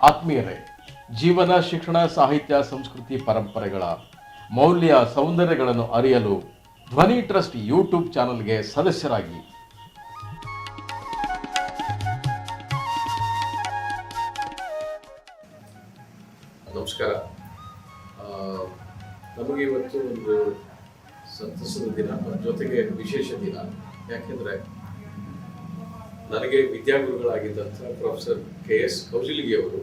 ಆತ್ಮೀಯರೇ, ಜೀವನ, ಶಿಕ್ಷಣ, ಸಾಹಿತ್ಯ, ಸಂಸ್ಕೃತಿ, ಪರಂಪರೆಗಳ ಮೌಲ್ಯ ಸೌಂದರ್ಯಗಳನ್ನು ಅರಿಯಲು ಧ್ವನಿ ಟ್ರಸ್ಟ್ ಯೂಟ್ಯೂಬ್ ಚಾನಲ್ಗೆ ಸದಸ್ಯರಾಗಿ. ನಮಸ್ಕಾರ. ನಮಗೆ ಇವತ್ತು ಒಂದು ಸಂತಸದ ದಿನ, ಜೊತೆಗೆ ವಿಶೇಷ ದಿನ. ಯಾಕೆಂದರೆ ನನಗೆ ವಿದ್ಯಾಗುರುಗಳಾಗಿದ್ದಂಥ ಪ್ರೊಫೆಸರ್ KS ಕೌಜಿಲ್ಗಿ ಅವರು,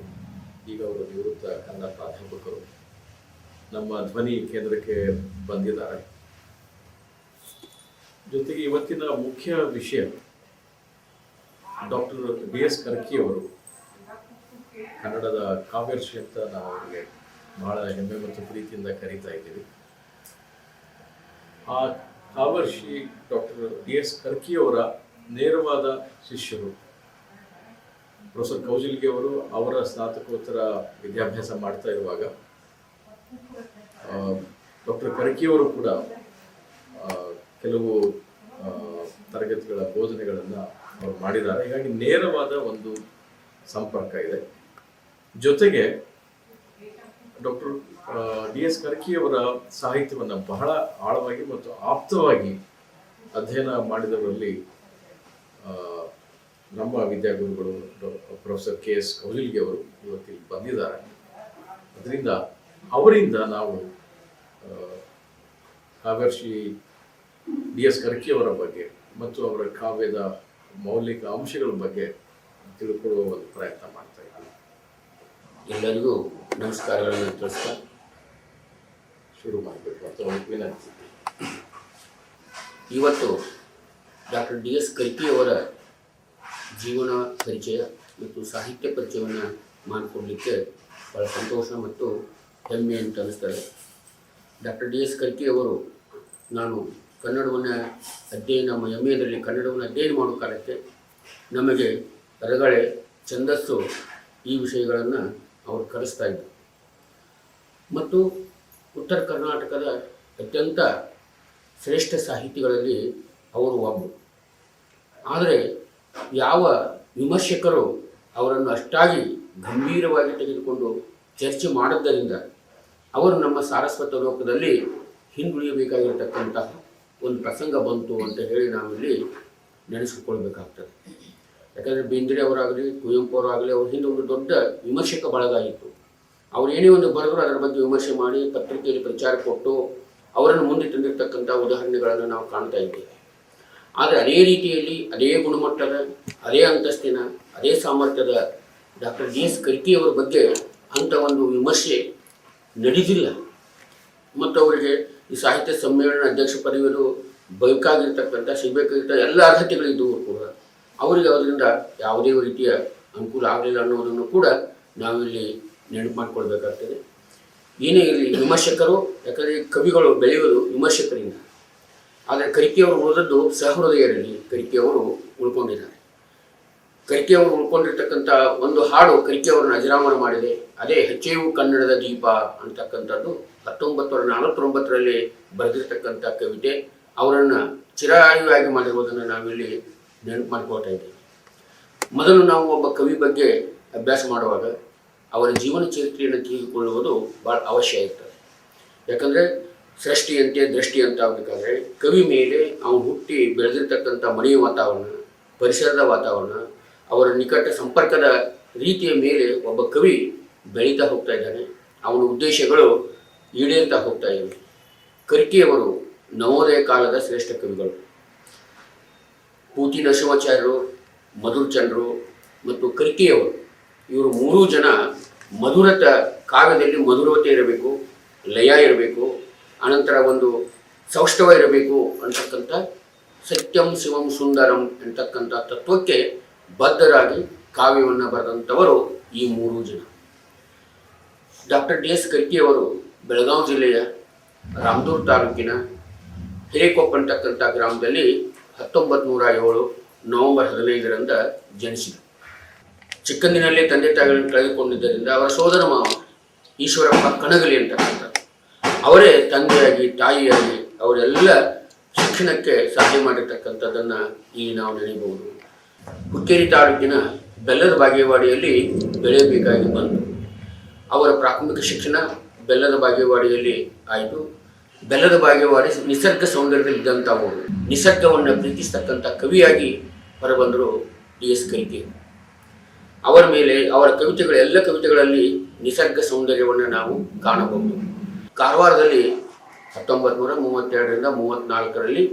ಈಗ ಅವರು ನಿವೃತ್ತ ಕನ್ನಡ ಪ್ರಾಧ್ಯಾಪಕರು, ನಮ್ಮ ಧ್ವನಿ ಕೇಂದ್ರಕ್ಕೆ ಬಂದಿದ್ದಾರೆ. ಜೊತೆಗೆ ಇವತ್ತಿನ ಮುಖ್ಯ ವಿಷಯ ಡಾಕ್ಟರ್ DS ಕರ್ಕಿ ಅವರು, ಕನ್ನಡದ ಕಾವ್ಯರ್ಷಿ ಅಂತ ನಾವು ಅವರಿಗೆ ಬಹಳ ಹೆಮ್ಮೆ ಮತ್ತು ಪ್ರೀತಿಯಿಂದ ಕರೀತಾ ಇದ್ದೀವಿ. ಆ ಕಾವ್ಯರ್ಷಿ ಡಾಕ್ಟರ್ DS ಕರ್ಕಿ ಅವರ ನೇರವಾದ ಶಿಷ್ಯರು ಪ್ರೊಫೆಸರ್ ಕೌಜಿಲ್ಗಿ ಅವರು. ಅವರ ಸ್ನಾತಕೋತ್ತರ ವಿದ್ಯಾಭ್ಯಾಸ ಮಾಡ್ತಾ ಇರುವಾಗ ಡಾಕ್ಟರ್ ಕರ್ಕಿಯವರು ಕೂಡ ಕೆಲವು ತರಗತಿಗಳ ಬೋಧನೆಗಳನ್ನು ಅವರು ಮಾಡಿದ್ದಾರೆ. ಹೀಗಾಗಿ ನೇರವಾದ ಒಂದು ಸಂಪರ್ಕ ಇದೆ. ಜೊತೆಗೆ ಡಾಕ್ಟರ್ DS ಕರ್ಕಿಯವರ ಸಾಹಿತ್ಯವನ್ನು ಬಹಳ ಆಳವಾಗಿ ಮತ್ತು ಆಪ್ತವಾಗಿ ಅಧ್ಯಯನ ಮಾಡಿದವರಲ್ಲಿ ನಮ್ಮ ವಿದ್ಯಾಗುರುಗಳು ಪ್ರೊಫೆಸರ್ KS ಕೌಜಿಲ್ಗಿ ಅವರು ಇವತ್ತಿಗೆ ಬಂದಿದ್ದಾರೆ. ಅದರಿಂದ ಅವರಿಂದ ನಾವು ಕಾವ್ಯರ್ಷಿ DS ಕರ್ಕಿಯವರ ಬಗ್ಗೆ ಮತ್ತು ಅವರ ಕಾವ್ಯದ ಮೌಲಿಕ ಅಂಶಗಳ ಬಗ್ಗೆ ತಿಳ್ಕೊಳ್ಳುವ ಒಂದು ಪ್ರಯತ್ನ ಮಾಡ್ತಾ ಇದ್ದೀವಿ. ಎಲ್ಲರಿಗೂ ನಮಸ್ಕಾರಗಳನ್ನು ತಿಳಿಸ್ತಾ ಶುರು ಮಾಡಬೇಕು ಅಥವಾ ವಿನಂತಿ. ಇವತ್ತು ಡಾಕ್ಟರ್ DS ಕರ್ಕಿಯವರ ಜೀವನ ಪರಿಚಯ ಮತ್ತು ಸಾಹಿತ್ಯ ಪರಿಚಯವನ್ನು ಮಾಡಿಕೊಡ್ಲಿಕ್ಕೆ ಭಾಳ ಸಂತೋಷ ಮತ್ತು ಹೆಮ್ಮೆ ಅಂತ ಅನ್ನಿಸ್ತಾರೆ. ಡಾಕ್ಟರ್ DS ಕರ್ಕಿಯವರು, ನಾನು ಕನ್ನಡವನ್ನು ಅಧ್ಯಯನ MAದಲ್ಲಿ ಕನ್ನಡವನ್ನು ಅಧ್ಯಯನ ಮಾಡೋ ಕಾಲಕ್ಕೆ ನಮಗೆ ರಗಳೆ, ಛಂದಸ್ಸು ಈ ವಿಷಯಗಳನ್ನು ಅವರು ಕಲಿಸ್ತಾ ಇದ್ದರು. ಮತ್ತು ಉತ್ತರ ಕರ್ನಾಟಕದ ಅತ್ಯಂತ ಶ್ರೇಷ್ಠ ಸಾಹಿತಿಗಳಲ್ಲಿ ಅವರು ಒಬ್ಬರು. ಆದರೆ ಯಾವ ವಿಮರ್ಶಕರು ಅವರನ್ನು ಅಷ್ಟಾಗಿ ಗಂಭೀರವಾಗಿ ತೆಗೆದುಕೊಂಡು ಚರ್ಚೆ ಮಾಡಿದ್ದರಿಂದ ಅವರು ನಮ್ಮ ಸಾರಸ್ವತ ಲೋಕದಲ್ಲಿ ಹಿಂದುಳಿಯಬೇಕಾಗಿರತಕ್ಕಂತಹ ಒಂದು ಪ್ರಸಂಗ ಬಂತು ಅಂತ ಹೇಳಿ ನಾವಿಲ್ಲಿ ನೆನೆಸಿಕೊಳ್ಬೇಕಾಗ್ತದೆ. ಯಾಕಂದರೆ ಬೇಂದ್ರೆ ಅವರಾಗಲಿ, ಕುವೆಂಪು ಅವರಾಗಲಿ, ಅವ್ರ ಹಿಂದೆ ಒಂದು ದೊಡ್ಡ ವಿಮರ್ಶಕ ಬಳಗ ಇತ್ತು. ಅವ್ರು ಏನೇ ಒಂದು ಬರೆದ್ರು ಅದರ ಬಗ್ಗೆ ವಿಮರ್ಶೆ ಮಾಡಿ ಪತ್ರಿಕೆಯಲ್ಲಿ ಪ್ರಚಾರ ಕೊಟ್ಟು ಅವರನ್ನು ಮುಂದೆ ತಂದಿರತಕ್ಕಂಥ ಉದಾಹರಣೆಗಳನ್ನು ನಾವು ಕಾಣ್ತಾ ಇದ್ದೇವೆ. ಆದರೆ ಅದೇ ರೀತಿಯಲ್ಲಿ ಅದೇ ಗುಣಮಟ್ಟದ, ಅದೇ ಅಂತಸ್ತಿನ, ಅದೇ ಸಾಮರ್ಥ್ಯದ ಡಾಕ್ಟರ್ DS ಕರ್ಕಿಯವರ ಬಗ್ಗೆ ಅಂಥ ಒಂದು ವಿಮರ್ಶೆ ನಡೆದಿಲ್ಲ. ಮತ್ತು ಅವರಿಗೆ ಈ ಸಾಹಿತ್ಯ ಸಮ್ಮೇಳನ ಅಧ್ಯಕ್ಷ ಪದವಿಯಲು ಸಿಗಬೇಕಾಗಿರ್ತಕ್ಕ ಎಲ್ಲ ಅರ್ಹತೆಗಳಿದ್ದವು ಕೂಡ ಅವರಿಗೆ ಅದರಿಂದ ಯಾವುದೇ ರೀತಿಯ ಅನುಕೂಲ ಆಗಲಿಲ್ಲ ಅನ್ನೋದನ್ನು ಕೂಡ ನಾವಿಲ್ಲಿ ನೆನಪು ಮಾಡಿಕೊಳ್ಬೇಕಾಗ್ತದೆ. ಏನೇ ಇರಲಿ, ವಿಮರ್ಶಕರು, ಯಾಕಂದರೆ ಕವಿಗಳು ಬೆಳೆಯೋದು ವಿಮರ್ಶಕರಿಂದ. ಆದರೆ ಕರ್ಕಿಯವರು ಉಳಿದದ್ದು ಸಹೃದಯರಲ್ಲಿ ಕರ್ಕಿಯವರು ಉಳ್ಕೊಂಡಿದ್ದಾರೆ. ಕರ್ಕಿಯವರು ಉಳ್ಕೊಂಡಿರ್ತಕ್ಕಂಥ ಒಂದು ಹಾಡು ಕರ್ಕಿಯವರನ್ನು ಅಜರಾಮರ ಮಾಡಿದೆ. ಅದೇ ಹೆಚ್ಚೇವು ಕನ್ನಡದ ದೀಪ ಅಂತಕ್ಕಂಥದ್ದು 1949ರಲ್ಲಿ ಬರೆದಿರ್ತಕ್ಕಂಥ ಕವಿತೆ. ಅವರನ್ನು ಚಿರಾಯುವಾಗಿ ಮಾಡಿರುವುದನ್ನು ನಾವಿಲ್ಲಿ ನೆನಪು ಮಾಡ್ಕೊಳ್ತಾ ಇದ್ದೇವೆ. ಮೊದಲು ನಾವು ಒಬ್ಬ ಕವಿ ಬಗ್ಗೆ ಅಭ್ಯಾಸ ಮಾಡುವಾಗ ಅವರ ಜೀವನ ಚರಿತ್ರೆಯನ್ನು ತಿಳಿದುಕೊಳ್ಳುವುದು ಭಾಳ ಅವಶ್ಯ ಇರ್ತದೆ. ಯಾಕಂದರೆ ಸೃಷ್ಟಿಯಂತೆ ದೃಷ್ಟಿ ಅಂತ ಆಗಬೇಕಾದ್ರೆ ಕವಿ ಮೇಲೆ ಅವನು ಹುಟ್ಟಿ ಬೆಳೆದಿರ್ತಕ್ಕಂಥ ಮನೆಯ ವಾತಾವರಣ, ಪರಿಸರದ ವಾತಾವರಣ, ಅವರ ನಿಕಟ ಸಂಪರ್ಕದ ರೀತಿಯ ಮೇಲೆ ಒಬ್ಬ ಕವಿ ಬೆಳೀತಾ ಹೋಗ್ತಾ ಇದ್ದಾನೆ. ಅವನ ಉದ್ದೇಶಗಳು ಈಡೇರ್ತಾ ಹೋಗ್ತಾ ಇವೆ. ಕರ್ಕಿಯವರು ನವೋದಯ ಕಾಲದ ಶ್ರೇಷ್ಠ ಕವಿಗಳು. ಪೂತಿ ನರಸಿಂಹಾಚಾರ್ಯರು, ಮಧುರಚಂದ್ರರು ಮತ್ತು ಕರ್ಕಿಯವರು, ಇವರು ಮೂರೂ ಜನ ಕಾವ್ಯದಲ್ಲಿ ಮಧುರತೆ ಇರಬೇಕು, ಲಯ ಇರಬೇಕು, ಅನಂತರ ಒಂದು ಸೌಷ್ಠವ ಇರಬೇಕು ಅಂತಕ್ಕಂಥ ಸತ್ಯಂ ಶಿವಂ ಸುಂದರಂ ಅಂತಕ್ಕಂಥ ತತ್ವಕ್ಕೆ ಬದ್ಧರಾಗಿ ಕಾವ್ಯವನ್ನು ಬರೆದಂಥವರು ಈ ಮೂರೂ ಜನ. ಡಾಕ್ಟರ್ DS ಕರ್ಕಿಯವರು ಬೆಳಗಾವಿ ಜಿಲ್ಲೆಯ ರಾಮದುರ್ಗ ತಾಲೂಕಿನ ಹಿರೇಕೊಪ್ಪ ಅಂತಕ್ಕಂಥ ಗ್ರಾಮದಲ್ಲಿ 1907 ನವೆಂಬರ್ 15ರಂದ ಜನಿಸಿದರು. ಚಿಕ್ಕಂದಿನಲ್ಲೇ ತಂದೆ ತಾಯಿಗಳನ್ನು ಕಳೆದುಕೊಂಡಿದ್ದರಿಂದ ಅವರ ಸೋದರ ಮಾವ ಈಶ್ವರಪ್ಪ ಕಣಗಲಿ ಅಂತಕ್ಕಂಥ ಅವರೇ ತಂದೆಯಾಗಿ, ತಾಯಿಯಾಗಿ ಅವರೆಲ್ಲ ಶಿಕ್ಷಣಕ್ಕೆ ಸಹಾಯ ಮಾಡಿರ್ತಕ್ಕಂಥದ್ದನ್ನು ಇಲ್ಲಿ ನಾವು ನೆನೆಯಬಹುದು. ಹುಕ್ಕೇರಿ ತಾಲೂಕಿನ ಬೆಲ್ಲದ ಬಾಗೇವಾಡಿಯಲ್ಲಿ ಬೆಳೆಯಬೇಕಾಗಿ ಬಂತು. ಅವರ ಪ್ರಾಥಮಿಕ ಶಿಕ್ಷಣ ಬೆಲ್ಲದ ಬಾಗೇವಾಡಿಯಲ್ಲಿ ಆಯಿತು. ಬೆಲ್ಲದ ಬಾಗೇವಾಡಿ ನಿಸರ್ಗ ಸೌಂದರ್ಯದಲ್ಲಿದ್ದಂಥವರು, ನಿಸರ್ಗವನ್ನು ಪ್ರೀತಿಸ್ತಕ್ಕಂಥ ಕವಿಯಾಗಿ ಹೊರಬಂದರು DS ಕರ್ಕಿ. ಅವರ ಮೇಲೆ ಅವರ ಕವಿತೆಗಳು, ಎಲ್ಲ ಕವಿತೆಗಳಲ್ಲಿ ನಿಸರ್ಗ ಸೌಂದರ್ಯವನ್ನು ನಾವು ಕಾಣಬಹುದು. ಕಾರವಾರದಲ್ಲಿ 1932ರಿಂದ 34ರಲ್ಲಿ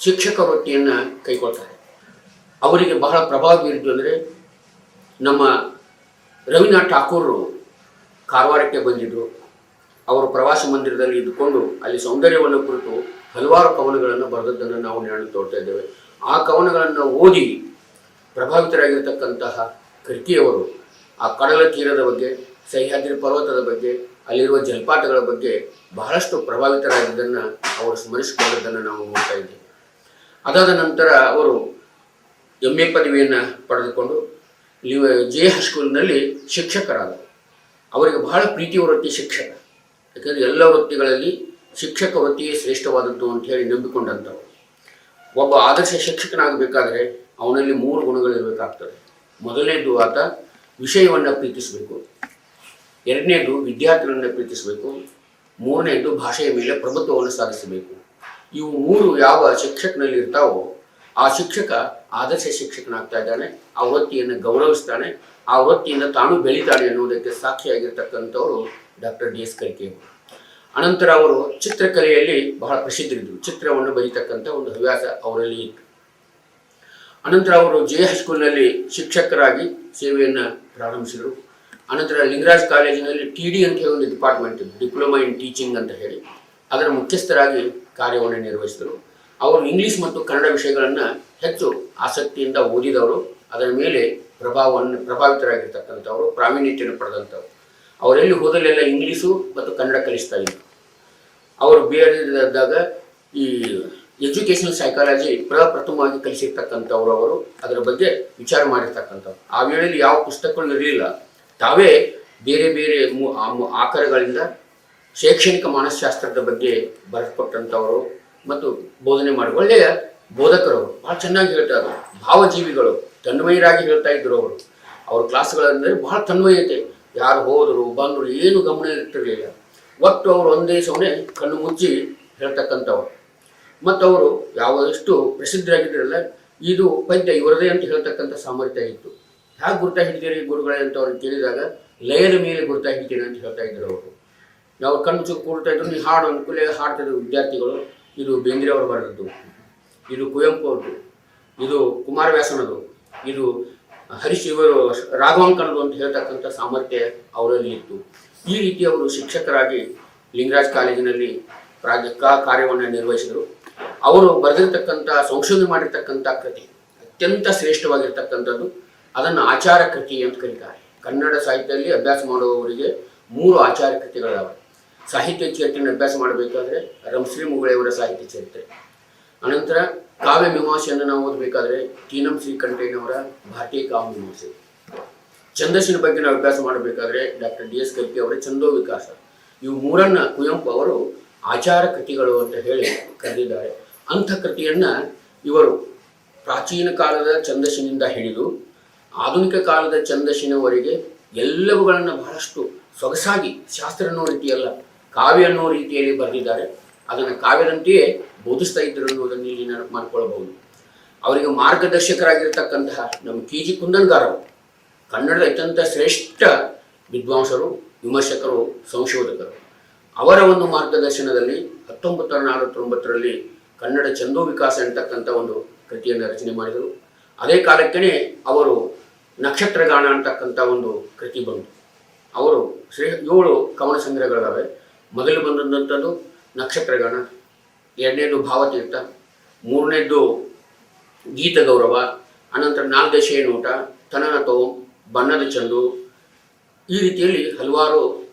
ಶಿಕ್ಷಕ ವೃತ್ತಿಯನ್ನು ಕೈಗೊಳ್ತಾರೆ. ಅವರಿಗೆ ಬಹಳ ಪ್ರಭಾವ ಬೀರಿದ್ದು ಅಂದರೆ ನಮ್ಮ ರವೀಂದ್ರನಾಥ್ ಠಾಕೂರರು ಕಾರವಾರಕ್ಕೆ ಬಂದಿದ್ದರು. ಅವರು ಪ್ರವಾಸಿ ಮಂದಿರದಲ್ಲಿ ಇದ್ದುಕೊಂಡು ಅಲ್ಲಿ ಸೌಂದರ್ಯವನ್ನು ಕುರಿತು ಹಲವಾರು ಕವನಗಳನ್ನು ಬರೆದದ್ದನ್ನು ನಾವು ತೋರ್ತಾ ಇದ್ದೇವೆ. ಆ ಕವನಗಳನ್ನು ಓದಿ ಪ್ರಭಾವಿತರಾಗಿರ್ತಕ್ಕಂತಹ ಕರ್ಕಿಯವರು ಆ ಕಡಲ ತೀರದ ಬಗ್ಗೆ, ಸಹ್ಯಾದ್ರಿ ಪರ್ವತದ ಬಗ್ಗೆ, ಅಲ್ಲಿರುವ ಜಲಪಾತಗಳ ಬಗ್ಗೆ ಬಹಳಷ್ಟು ಪ್ರಭಾವಿತರಾಗಿದ್ದನ್ನು ಅವರು ಸ್ಮರಿಸಿಕೊಂಡದ್ದನ್ನು ನಾವು ನೋಡ್ತಾ ಇದ್ದೇವೆ. ಅದಾದ ನಂತರ ಅವರು MA ಪದವಿಯನ್ನು ಪಡೆದುಕೊಂಡು ಜೆ ಹೈಸ್ಕೂಲ್ನಲ್ಲಿ ಶಿಕ್ಷಕರಾದರು. ಅವರಿಗೆ ಬಹಳ ಪ್ರೀತಿ ವೃತ್ತಿ ಶಿಕ್ಷಕ. ಯಾಕಂದರೆ ಎಲ್ಲ ವೃತ್ತಿಗಳಲ್ಲಿ ಶಿಕ್ಷಕ ವೃತ್ತಿಯೇ ಶ್ರೇಷ್ಠವಾದದ್ದು ಅಂತ ಹೇಳಿ ನಂಬಿಕೊಂಡಂಥವ್ರು. ಒಬ್ಬ ಆದರ್ಶ ಶಿಕ್ಷಕನಾಗಬೇಕಾದ್ರೆ ಅವನಲ್ಲಿ 3 ಗುಣಗಳಿರಬೇಕಾಗ್ತದೆ. ಮೊದಲನೇದು, ಆತ ವಿಷಯವನ್ನು ಪ್ರೀತಿಸಬೇಕು. ಎರಡನೇದು, ವಿದ್ಯಾರ್ಥಿಗಳನ್ನು ಪ್ರೀತಿಸಬೇಕು. ಮೂರನೇದು, ಭಾಷೆಯ ಮೇಲೆ ಪ್ರಭುತ್ವವನ್ನು ಸಾಧಿಸಬೇಕು. ಇವು 3 ಯಾವ ಶಿಕ್ಷಕನಲ್ಲಿ ಇರ್ತಾವೋ ಆ ಶಿಕ್ಷಕ ಆದರ್ಶ ಶಿಕ್ಷಕನಾಗ್ತಾ ಇದ್ದಾನೆ. ಆ ವೃತ್ತಿಯನ್ನು ಗೌರವಿಸ್ತಾನೆ, ಆ ವೃತ್ತಿಯಿಂದ ತಾನು ಬೆಳೀತಾನೆ ಅನ್ನೋದಕ್ಕೆ ಸಾಕ್ಷಿಯಾಗಿರ್ತಕ್ಕಂಥವರು ಡಾಕ್ಟರ್ DS ಕರ್ಕಿ. ಅನಂತರ ಅವರು ಚಿತ್ರಕಲೆಯಲ್ಲಿ ಬಹಳ ಪ್ರಸಿದ್ಧರಿದ್ದರು. ಚಿತ್ರವನ್ನು ಬರೀತಕ್ಕಂಥ ಒಂದು ಹವ್ಯಾಸ ಅವರಲ್ಲಿ ಇತ್ತು. ಅನಂತರ ಅವರು ಜೆ ಹೈಸ್ಕೂಲ್ನಲ್ಲಿ ಶಿಕ್ಷಕರಾಗಿ ಸೇವೆಯನ್ನು ಪ್ರಾರಂಭಿಸಿದರು. ಅನಂತರ ಲಿಂಗರಾಜ್ ಕಾಲೇಜಿನಲ್ಲಿ TD ಅಂತ ಹೇಳಿ ಒಂದು ಡಿಪಾರ್ಟ್ಮೆಂಟ್ ಇತ್ತು, ಡಿಪ್ಲೊಮಾ ಇನ್ ಟೀಚಿಂಗ್ ಅಂತ ಹೇಳಿ, ಅದರ ಮುಖ್ಯಸ್ಥರಾಗಿ ಕಾರ್ಯವನ್ನು ನಿರ್ವಹಿಸಿದರು. ಅವರು ಇಂಗ್ಲೀಷ್ ಮತ್ತು ಕನ್ನಡ ವಿಷಯಗಳನ್ನು ಹೆಚ್ಚು ಆಸಕ್ತಿಯಿಂದ ಓದಿದವರು, ಅದರ ಮೇಲೆ ಪ್ರಭಾವಿತರಾಗಿರ್ತಕ್ಕಂಥವರು, ಪ್ರಾವೀಣ್ಯತೆಯನ್ನು ಪಡೆದಂಥವ್ರು. ಅವರೆಲ್ಲಿ ಹೋದಲ್ಲೆಲ್ಲ ಇಂಗ್ಲೀಷು ಮತ್ತು ಕನ್ನಡ ಕಲಿಸ್ತಾ ಇದ್ದರು. ಅವರು ಬೇರೆದಾಗ ಈ ಎಜುಕೇಷನಲ್ ಸೈಕಾಲಜಿ ಪ್ರಥಮವಾಗಿ ಕಲಿಸಿರ್ತಕ್ಕಂಥವ್ರು. ಅವರು ಅದರ ಬಗ್ಗೆ ವಿಚಾರ ಮಾಡಿರ್ತಕ್ಕಂಥವ್ರು. ಆ ವೇಳೆಯಲ್ಲಿ ಯಾವ ಪುಸ್ತಕಗಳು ಇರಲಿಲ್ಲ. ತಾವೇ ಬೇರೆ ಬೇರೆ ಆಕರಗಳಿಂದ ಶೈಕ್ಷಣಿಕ ಮಾನಸಶಾಸ್ತ್ರದ ಬಗ್ಗೆ ಬರೆದುಕೊಟ್ಟಂಥವರು ಮತ್ತು ಬೋಧನೆ ಮಾಡಿ ಒಳ್ಳೆಯ ಬೋಧಕರವರು. ಭಾಳ ಚೆನ್ನಾಗಿ ಹೇಳ್ತಾ ಇದ್ರು. ಭಾವಜೀವಿಗಳು, ತನ್ಮಯರಾಗಿ ಹೇಳ್ತಾ ಇದ್ರು ಅವರು. ಅವ್ರ ಕ್ಲಾಸ್ಗಳಂದರೆ ಬಹಳ ತನ್ಮಯತೆ. ಯಾರು ಹೋದರು ಬಂದರು ಏನು ಗಮನ ಇರ್ತಿರಲಿಲ್ಲ. ಒಟ್ಟು ಅವರು ಒಂದೇ ಸಮನೆ ಕಣ್ಣು ಮುಚ್ಚಿ ಹೇಳ್ತಕ್ಕಂಥವ್ರು. ಮತ್ತು ಅವರು ಯಾವಷ್ಟು ಪ್ರಸಿದ್ಧರಾಗಿದ್ದರಲ್ಲ, ಇದು ಪದ್ಯ ಇವರದೇ ಅಂತ ಹೇಳ್ತಕ್ಕಂಥ ಸಾಮರ್ಥ್ಯ ಇತ್ತು. ಹೇಗೆ ಗುರ್ತಾ ಹಿಡಿತೀರಿ ಗುರುಗಳೇ ಅಂತ ಅವ್ರಿಗೆ ಕೇಳಿದಾಗ ಲಯದ ಮೇಲೆ ಗುರ್ತಾ ಹಿಡಿತೀನಿ ಅಂತ ಹೇಳ್ತಾ ಇದ್ರು ಅವರು. ನಾವು ಕಣ್ಣು ಮುಚ್ಚಿ ಕೂಡ್ತಾ ಇದ್ರು. ನೀವು ಹಾಡು ಅನುಕೂಲ ಹಾಡ್ತಿದ್ರು ವಿದ್ಯಾರ್ಥಿಗಳು. ಇದು ಬೇಂದ್ರೆ ಅವರು ಬರೆದದ್ದು, ಇದು ಕುವೆಂಪು ಅವ್ರದ್ದು, ಇದು ಕುಮಾರವ್ಯಾಸನದು, ಇದು ಇವರು ರಾಘವಾಂಕನದು ಅಂತ ಹೇಳ್ತಕ್ಕಂಥ ಸಾಮರ್ಥ್ಯ ಅವರಲ್ಲಿ ಇತ್ತು. ಈ ರೀತಿ ಅವರು ಶಿಕ್ಷಕರಾಗಿ ಲಿಂಗರಾಜ್ ಕಾಲೇಜಿನಲ್ಲಿ ಕಾರ್ಯವನ್ನು ನಿರ್ವಹಿಸಿದರು. ಅವರು ಬರೆದಿರ್ತಕ್ಕಂಥ ಸಂಶೋಧನೆ ಮಾಡಿರ್ತಕ್ಕಂಥ ಕೃತಿ ಅತ್ಯಂತ ಶ್ರೇಷ್ಠವಾಗಿರ್ತಕ್ಕಂಥದ್ದು. ಅದನ್ನು ಆಚಾರ ಕೃತಿ ಅಂತ ಕರೀತಾರೆ. ಕನ್ನಡ ಸಾಹಿತ್ಯದಲ್ಲಿ ಅಭ್ಯಾಸ ಮಾಡುವವರಿಗೆ 3 ಆಚಾರ ಕೃತಿಗಳಾವೆ. ಸಾಹಿತ್ಯ ಚರಿತ್ರೆಯನ್ನು ಅಭ್ಯಾಸ ಮಾಡಬೇಕಾದ್ರೆ ರಂಶ್ರೀ ಮುಗುಳೆಯವರ ಸಾಹಿತ್ಯ ಚರಿತ್ರೆ, ಅನಂತರ ಕಾವ್ಯ ಮೀಮಾಂಸೆಯನ್ನು ನಾವು ಓದಬೇಕಾದ್ರೆ ತೀನಂ ಶ್ರೀಕಂಠಯ್ಯನವರ ಭಾರತೀಯ ಕಾವ್ಯ ಮೀಮಾಂಸೆ, ಛಂದಸ್ಸಿನ ಬಗ್ಗೆ ನಾವು ಅಭ್ಯಾಸ ಮಾಡಬೇಕಾದ್ರೆ ಡಾಕ್ಟರ್ DS ಕರ್ಕಿ ಅವರ ಛಂದೋ ವಿಕಾಸ. ಇವು 3ನ್ನು ಕುವೆಂಪು ಅವರು ಆಚಾರ ಕೃತಿಗಳು ಅಂತ ಹೇಳಿ ಕರೆದಿದ್ದಾರೆ. ಅಂಥ ಕೃತಿಯನ್ನು ಇವರು ಪ್ರಾಚೀನ ಕಾಲದ ಛಂದಸ್ಸಿನಿಂದ ಹಿಡಿದು ಆಧುನಿಕ ಕಾಲದ ಛಂದಸ್ಸಿನವರೆಗೆ ಎಲ್ಲವುಗಳನ್ನು ಬಹಳಷ್ಟು ಸೊಗಸಾಗಿ, ಶಾಸ್ತ್ರ ಅನ್ನೋ ರೀತಿಯಲ್ಲ ಕಾವ್ಯ ಅನ್ನೋ ರೀತಿಯಲ್ಲಿ ಬರೆದಿದ್ದಾರೆ. ಅದನ್ನು ಕಾವ್ಯದಂತೆಯೇ ಬೋಧಿಸ್ತಾ ಇದ್ದರು ಅನ್ನೋದನ್ನು ಇಲ್ಲಿ ನೆನಪು ಮಾಡಿಕೊಳ್ಳಬಹುದು. ಅವರಿಗೆ ಮಾರ್ಗದರ್ಶಕರಾಗಿರ್ತಕ್ಕಂತಹ ನಮ್ಮ KG ಕುಂದನ್ಗಾರರು ಕನ್ನಡದ ಅತ್ಯಂತ ಶ್ರೇಷ್ಠ ವಿದ್ವಾಂಸರು, ವಿಮರ್ಶಕರು, ಸಂಶೋಧಕರು. ಅವರ ಒಂದು ಮಾರ್ಗದರ್ಶನದಲ್ಲಿ 1949ರಲ್ಲಿ ಕನ್ನಡ ಛಂದೋ ವಿಕಾಸ ಅಂತಕ್ಕಂಥ ಒಂದು ಕೃತಿಯನ್ನು ರಚನೆ ಮಾಡಿದರು. ಅದೇ ಕಾಲಕ್ಕೇ ಅವರು ನಕ್ಷತ್ರಗಾನ ಅಂತಕ್ಕಂಥ ಒಂದು ಕೃತಿ ಬಂತು. ಅವರು 7 ಕವನ ಸಂಗ್ರಹಗಳಿವೆ. ಮೊದಲು ಬಂದಂಥದ್ದು ನಕ್ಷತ್ರಗಾನ, ಎರಡನೇದು ಭಾವತೀರ್ಥ, ಮೂರನೇದು ಗೀತ ಗೌರವ, ಅನಂತರ ನಾಲ್ದೇಶೀಯ ನೋಟ, ತನನತೋ, ಬಣ್ಣದ ಚಂದು. ಈ ರೀತಿಯಲ್ಲಿ ಹಲವಾರು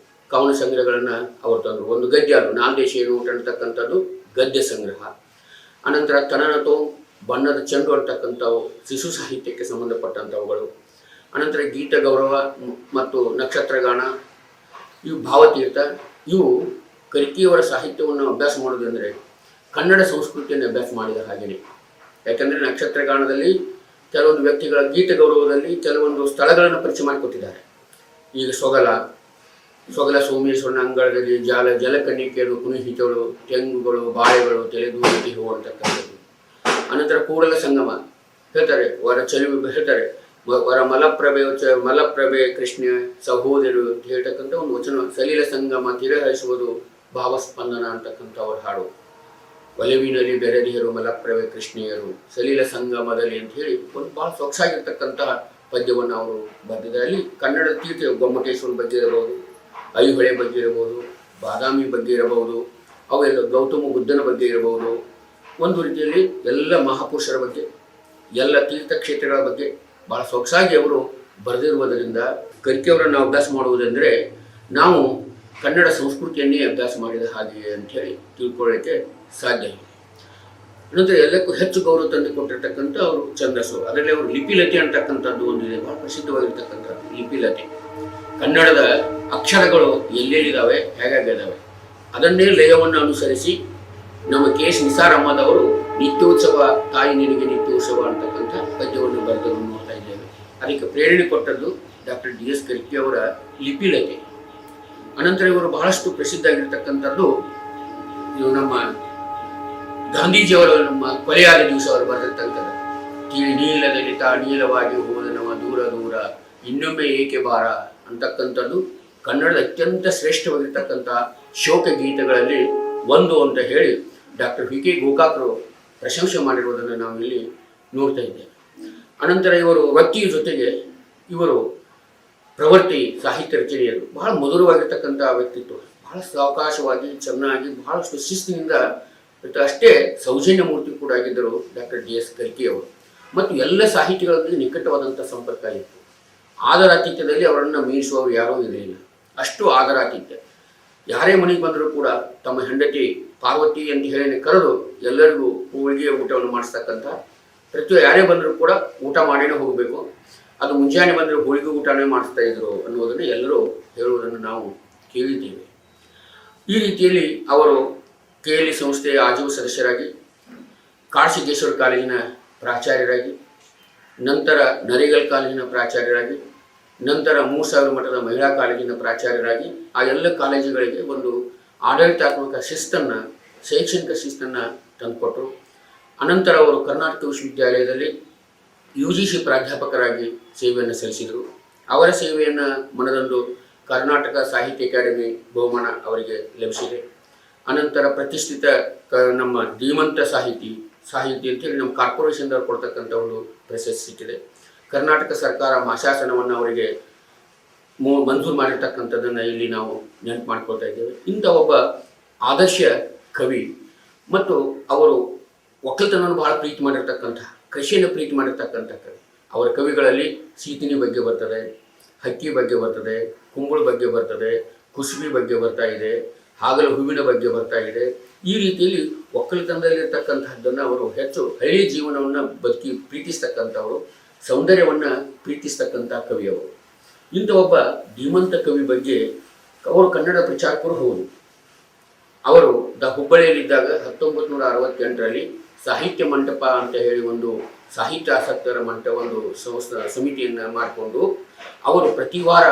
ಕವನ ಸಂಗ್ರಹಗಳನ್ನು ಅವರು ತಂದರು. ಒಂದು ಗದ್ಯ, ಅದು ನಾಲ್ದೇಶೀಯ ನೋಟ ಅಂತಕ್ಕಂಥದ್ದು ಗದ್ಯ ಸಂಗ್ರಹ. ಅನಂತರ ತನನತೋ, ಬಣ್ಣದ ಚೆಂಡು ಅಂತಕ್ಕಂಥವು ಶಿಶು ಸಾಹಿತ್ಯಕ್ಕೆ ಸಂಬಂಧಪಟ್ಟಂಥವುಗಳು. ಅನಂತರ ಗೀತ ಗೌರವ ಮತ್ತು ನಕ್ಷತ್ರಗಾನ, ಇವು ಭಾವತೀರ್ಥ. ಇವು ಕರ್ಕಿಯವರ ಸಾಹಿತ್ಯವನ್ನು ಅಭ್ಯಾಸ ಮಾಡೋದಂದರೆ ಕನ್ನಡ ಸಂಸ್ಕೃತಿಯನ್ನು ಅಭ್ಯಾಸ ಮಾಡಿದ ಹಾಗೆಯೇ. ಯಾಕಂದರೆ ನಕ್ಷತ್ರಗಾನದಲ್ಲಿ ಕೆಲವೊಂದು ವ್ಯಕ್ತಿಗಳ ಗೀತ ಗೌರವದಲ್ಲಿ ಕೆಲವೊಂದು ಸ್ಥಳಗಳನ್ನು ಪರಿಚಯ ಮಾಡಿಕೊಟ್ಟಿದ್ದಾರೆ. ಈಗ ಸೊಗಲ ಸೋಮೇಶ್ವರನ ಅಂಗಳದಲ್ಲಿ ಜಲಕನ್ನಿಕೆಯರು ಕುಣಿಹಿತಗಳು, ತೆಂಗುಗಳು, ಬಾಳೆಗಳು ತಲೆದೂರಿ ಹೋಗುವಂತಕ್ಕಂಥದ್ದು. ಅನಂತರ ಕೂಡಲ ಸಂಗಮ ಹೇಳ್ತಾರೆ, ಹೇಳ್ತಾರೆ ವರ ಮಲಪ್ರಭೆ ಕೃಷ್ಣ ಸಹೋದರು ಅಂತ ಹೇಳ್ತಕ್ಕಂಥ ಒಂದು ವಚನ. ಸಲಿಲ ಸಂಗಮ ತಿರಹರಿಸುವುದು ಭಾವಸ್ಪಂದನ ಅಂತಕ್ಕಂಥ ಅವ್ರ ಹಾಡು. ಒಲವಿನಲ್ಲಿ ಬೆರೆದಿಯರು ಮಲಪ್ರಭೆ ಕೃಷ್ಣಿಯರು ಸಲಿಲ ಸಂಗಮದಲ್ಲಿ ಅಂತ ಹೇಳಿ ಒಂದು ಬಹಳ ಸೊಗಸಾಗಿರ್ತಕ್ಕಂತಹ ಪದ್ಯವನ್ನು ಅವರು ಬರೆದಿದ್ದಾರೆ. ಅಲ್ಲಿ ಕನ್ನಡ ತೀರ್ಥ ಗೊಮ್ಮಟೇಶ್ವರ ಬಗ್ಗೆ ಇರಬಹುದು, ಐಹೊಳೆ ಬಗ್ಗೆ ಇರಬಹುದು, ಬಾದಾಮಿ ಬಗ್ಗೆ ಇರಬಹುದು, ಅವೆಲ್ಲ ಗೌತಮ ಬುದ್ಧನ ಬಗ್ಗೆ ಇರಬಹುದು. ಒಂದು ರೀತಿಯಲ್ಲಿ ಎಲ್ಲ ಮಹಾಪುರುಷರ ಬಗ್ಗೆ, ಎಲ್ಲ ತೀರ್ಥಕ್ಷೇತ್ರಗಳ ಬಗ್ಗೆ ಬಹಳ ಸೊಗಸಾಗಿ ಅವರು ಬರೆದಿರುವುದರಿಂದ ಕರ್ಕಿಯವರನ್ನು ಅಭ್ಯಾಸ ಮಾಡುವುದೆಂದರೆ ನಾವು ಕನ್ನಡ ಸಂಸ್ಕೃತಿಯನ್ನೇ ಅಭ್ಯಾಸ ಮಾಡಿದ ಹಾಗೆ ಅಂಥೇಳಿ ತಿಳ್ಕೊಳ್ಳೋಕ್ಕೆ ಸಾಧ್ಯ ಇದೆ. ನಂತರ ಎಲ್ಲಕ್ಕೂ ಹೆಚ್ಚು ಗೌರವ ತಂದು ಕೊಟ್ಟಿರ್ತಕ್ಕಂಥ ಅವರು ಛಂದಸ್ಸು. ಅದರಲ್ಲಿ ಅವರು ಲಿಪಿಲತೆ ಅಂತಕ್ಕಂಥದ್ದು ಒಂದಿದೆ, ಬಹಳ ಪ್ರಸಿದ್ಧವಾಗಿರ್ತಕ್ಕಂಥದ್ದು ಲಿಪಿಲತೆ. ಕನ್ನಡದ ಅಕ್ಷರಗಳು ಎಲ್ಲೆಲ್ಲಿದ್ದಾವೆ, ಹೇಗಾಗಿದ್ದಾವೆ ಅದನ್ನೇ ಲಯವನ್ನು ಅನುಸರಿಸಿ ನಮ್ಮ ಕೆ.ಎಸ್. ನಿಸಾರ್ ಅಹಮದವರು ನಿತ್ಯೋತ್ಸವ ತಾಯಿ ನಿನಗೆ ನಿತ್ಯೋತ್ಸವ ಅಂತಕ್ಕಂಥ ಪದ್ಯವನ್ನು ಬರೆದವರು ನೋಡ್ತಾ ಇದ್ದೇವೆ. ಅದಕ್ಕೆ ಪ್ರೇರಣೆ ಕೊಟ್ಟದ್ದು ಡಾಕ್ಟರ್ ಡಿ.ಎಸ್. ಕರ್ಕಿ ಅವರ ಲಿಪಿಲತೆ. ಅನಂತರ ಇವರು ಬಹಳಷ್ಟು ಪ್ರಸಿದ್ಧ ಆಗಿರ್ತಕ್ಕಂಥದ್ದು ಇವು ನಮ್ಮ ಗಾಂಧೀಜಿಯವರು ನಮ್ಮ ಕೊಲೆಯಾದ ದಿವಸ ಅವರು ಬರೆದಿರ್ತಕ್ಕಂಥದ್ದು ನೀಲದಲ್ಲಿ ನೀಲವಾಗಿ ಹೋದ ನಮ್ಮ ದೂರ ದೂರ ಇನ್ನೊಮ್ಮೆ ಏಕೆ ಬಾರ ಅಂತಕ್ಕಂಥದ್ದು ಕನ್ನಡದ ಅತ್ಯಂತ ಶ್ರೇಷ್ಠವಾಗಿರ್ತಕ್ಕಂಥ ಶೋಕ ಗೀತೆಗಳಲ್ಲಿ ಒಂದು ಅಂತ ಹೇಳಿ ಡಾಕ್ಟರ್ ವಿ.ಕೆ. ಗೋಕಾಕರು ಪ್ರಶಂಸೆ ಮಾಡಿರುವುದನ್ನು ನಾವು ಇಲ್ಲಿ ನೋಡ್ತಾ ಇದ್ದೇವೆ. ಅನಂತರ ಇವರು ವೃತ್ತಿಯ ಜೊತೆಗೆ ಇವರು ಪ್ರವೃತ್ತಿ ಸಾಹಿತ್ಯ ರಚನೆಯರು ಬಹಳ ಮಧುರವಾಗಿರ್ತಕ್ಕಂಥ ವ್ಯಕ್ತಿತ್ವ, ಬಹಳ ಸಾವಕಾಶವಾಗಿ ಚೆನ್ನಾಗಿ ಬಹಳಷ್ಟು ಶಿಸ್ತಿನಿಂದ ಅಷ್ಟೇ ಸೌಜನ್ಯ ಮೂರ್ತಿ ಕೂಡ ಆಗಿದ್ದರು ಡಾಕ್ಟರ್ ಡಿ.ಎಸ್. ಕರ್ಕಿ ಅವರು. ಮತ್ತು ಎಲ್ಲ ಸಾಹಿತಿಗಳಲ್ಲಿ ನಿಕಟವಾದಂಥ ಸಂಪರ್ಕ ಇತ್ತು. ಆದರಾತಿಥ್ಯದಲ್ಲಿ ಅವರನ್ನು ಮೀರಿಸುವವರು ಯಾರೂ ಇರಲಿಲ್ಲ, ಅಷ್ಟು ಆದರಾತಿಥ್ಯ. ಯಾರೇ ಮನೆಗೆ ಬಂದರೂ ಕೂಡ ತಮ್ಮ ಹೆಂಡತಿ ಪಾರ್ವತಿ ಅಂತ ಹೇಳಿ ಕರೆದು ಎಲ್ಲರಿಗೂ ಹೋಳಿಗೆ ಊಟವನ್ನು ಮಾಡಿಸ್ತಕ್ಕಂಥ, ಯಾರೇ ಬಂದರೂ ಕೂಡ ಊಟ ಮಾಡಿನೇ ಹೋಗಬೇಕು, ಅದು ಮುಂಜಾನೆ ಬಂದರೆ ಹೋಳಿಗೆ ಊಟನೇ ಮಾಡಿಸ್ತಾ ಇದ್ರು ಅನ್ನೋದನ್ನು ಎಲ್ಲರೂ ಹೇಳುವುದನ್ನು ನಾವು ಕೇಳಿದ್ದೇವೆ. ಈ ರೀತಿಯಲ್ಲಿ ಅವರು ಕೆ.ಎಲ್.ಇ ಸಂಸ್ಥೆಯ ಆಜೀವ ಸದಸ್ಯರಾಗಿ, ಕಾಡಸಿದ್ದೇಶ್ವರ ಕಾಲೇಜಿನ ಪ್ರಾಚಾರ್ಯರಾಗಿ, ನಂತರ ನರೇಗಲ್ ಕಾಲೇಜಿನ ಪ್ರಾಚಾರ್ಯರಾಗಿ, ನಂತರ 3000 ಮಠದ ಮಹಿಳಾ ಕಾಲೇಜಿನ ಪ್ರಾಚಾರ್ಯರಾಗಿ ಆ ಎಲ್ಲ ಕಾಲೇಜುಗಳಿಗೆ ಒಂದು ಆಡಳಿತಾತ್ಮಕ ಶಿಸ್ತನ್ನು, ಶೈಕ್ಷಣಿಕ ಶಿಸ್ತನ್ನು ತಂದುಕೊಟ್ಟರು. ಅನಂತರ ಅವರು ಕರ್ನಾಟಕ ವಿಶ್ವವಿದ್ಯಾಲಯದಲ್ಲಿ UGC ಪ್ರಾಧ್ಯಾಪಕರಾಗಿ ಸೇವೆಯನ್ನು ಸಲ್ಲಿಸಿದರು. ಅವರ ಸೇವೆಯನ್ನು ಮನದಂದು ಕರ್ನಾಟಕ ಸಾಹಿತ್ಯ ಅಕಾಡೆಮಿ ಬಹುಮಾನ ಅವರಿಗೆ ಲಭಿಸಿದೆ. ಅನಂತರ ಪ್ರತಿಷ್ಠಿತ ನಮ್ಮ ಧೀಮಂತ ಸಾಹಿತಿ ಅಂತೇಳಿ ನಮ್ಮ ಕಾರ್ಪೊರೇಷನ್ದವ್ರು ಕೊಡ್ತಕ್ಕಂಥ ಒಂದು ಪ್ರಶಸ್ತಿ ಸಿಕ್ಕಿದೆ. ಕರ್ನಾಟಕ ಸರ್ಕಾರ ಮಾಶಾಸನವನ್ನು ಅವರಿಗೆ ಮಂಜೂರು ಮಾಡಿರ್ತಕ್ಕಂಥದ್ದನ್ನು ಇಲ್ಲಿ ನಾವು ನೆನಪು ಮಾಡ್ಕೊಳ್ತಾ ಇದ್ದೇವೆ. ಇಂಥ ಒಬ್ಬ ಆದರ್ಶ ಕವಿ ಮತ್ತು ಅವರು ಒಕ್ಕಲ್ತನವನ್ನು ಬಹಳ ಪ್ರೀತಿ ಮಾಡಿರ್ತಕ್ಕಂಥ, ಕೃಷಿಯನ್ನು ಪ್ರೀತಿ ಮಾಡಿರ್ತಕ್ಕಂಥ ಕವಿ. ಅವರ ಕವಿಗಳಲ್ಲಿ ಸೀತಿನಿ ಬಗ್ಗೆ ಬರ್ತದೆ, ಹಕ್ಕಿ ಬಗ್ಗೆ ಬರ್ತದೆ, ಕುಂಬಳ ಬಗ್ಗೆ ಬರ್ತದೆ, ಕುಸುಬಿ ಬಗ್ಗೆ ಬರ್ತಾ ಇದೆ, ಹಾಗಲ ಹೂವಿನ ಬಗ್ಗೆ ಬರ್ತಾ ಇದೆ. ಈ ರೀತಿಯಲ್ಲಿ ಒಕ್ಕಲತನದಲ್ಲಿರ್ತಕ್ಕಂಥದ್ದನ್ನು ಅವರು ಹೆಚ್ಚು ಹಳ್ಳಿ ಜೀವನವನ್ನು ಪ್ರೀತಿಸ್ತಕ್ಕಂಥವರು, ಸೌಂದರ್ಯವನ್ನು ಪ್ರೀತಿಸ್ತಕ್ಕಂಥ ಕವಿಯವರು. ಇಂಥ ಒಬ್ಬ ಧೀಮಂತ ಕವಿ ಬಗ್ಗೆ ಅವರು ಕನ್ನಡ ಪ್ರಚಾರಕರು ಹೌದು. ಅವರು ಹುಬ್ಬಳ್ಳಿಯಲ್ಲಿದ್ದಾಗ 1968ರಲ್ಲಿ ಸಾಹಿತ್ಯ ಮಂಟಪ ಅಂತ ಹೇಳಿ ಒಂದು ಸಾಹಿತ್ಯ ಆಸಕ್ತರ ಒಂದು ಸಮಿತಿಯನ್ನು ಮಾಡಿಕೊಂಡು ಅವರು ಪ್ರತಿ ವಾರ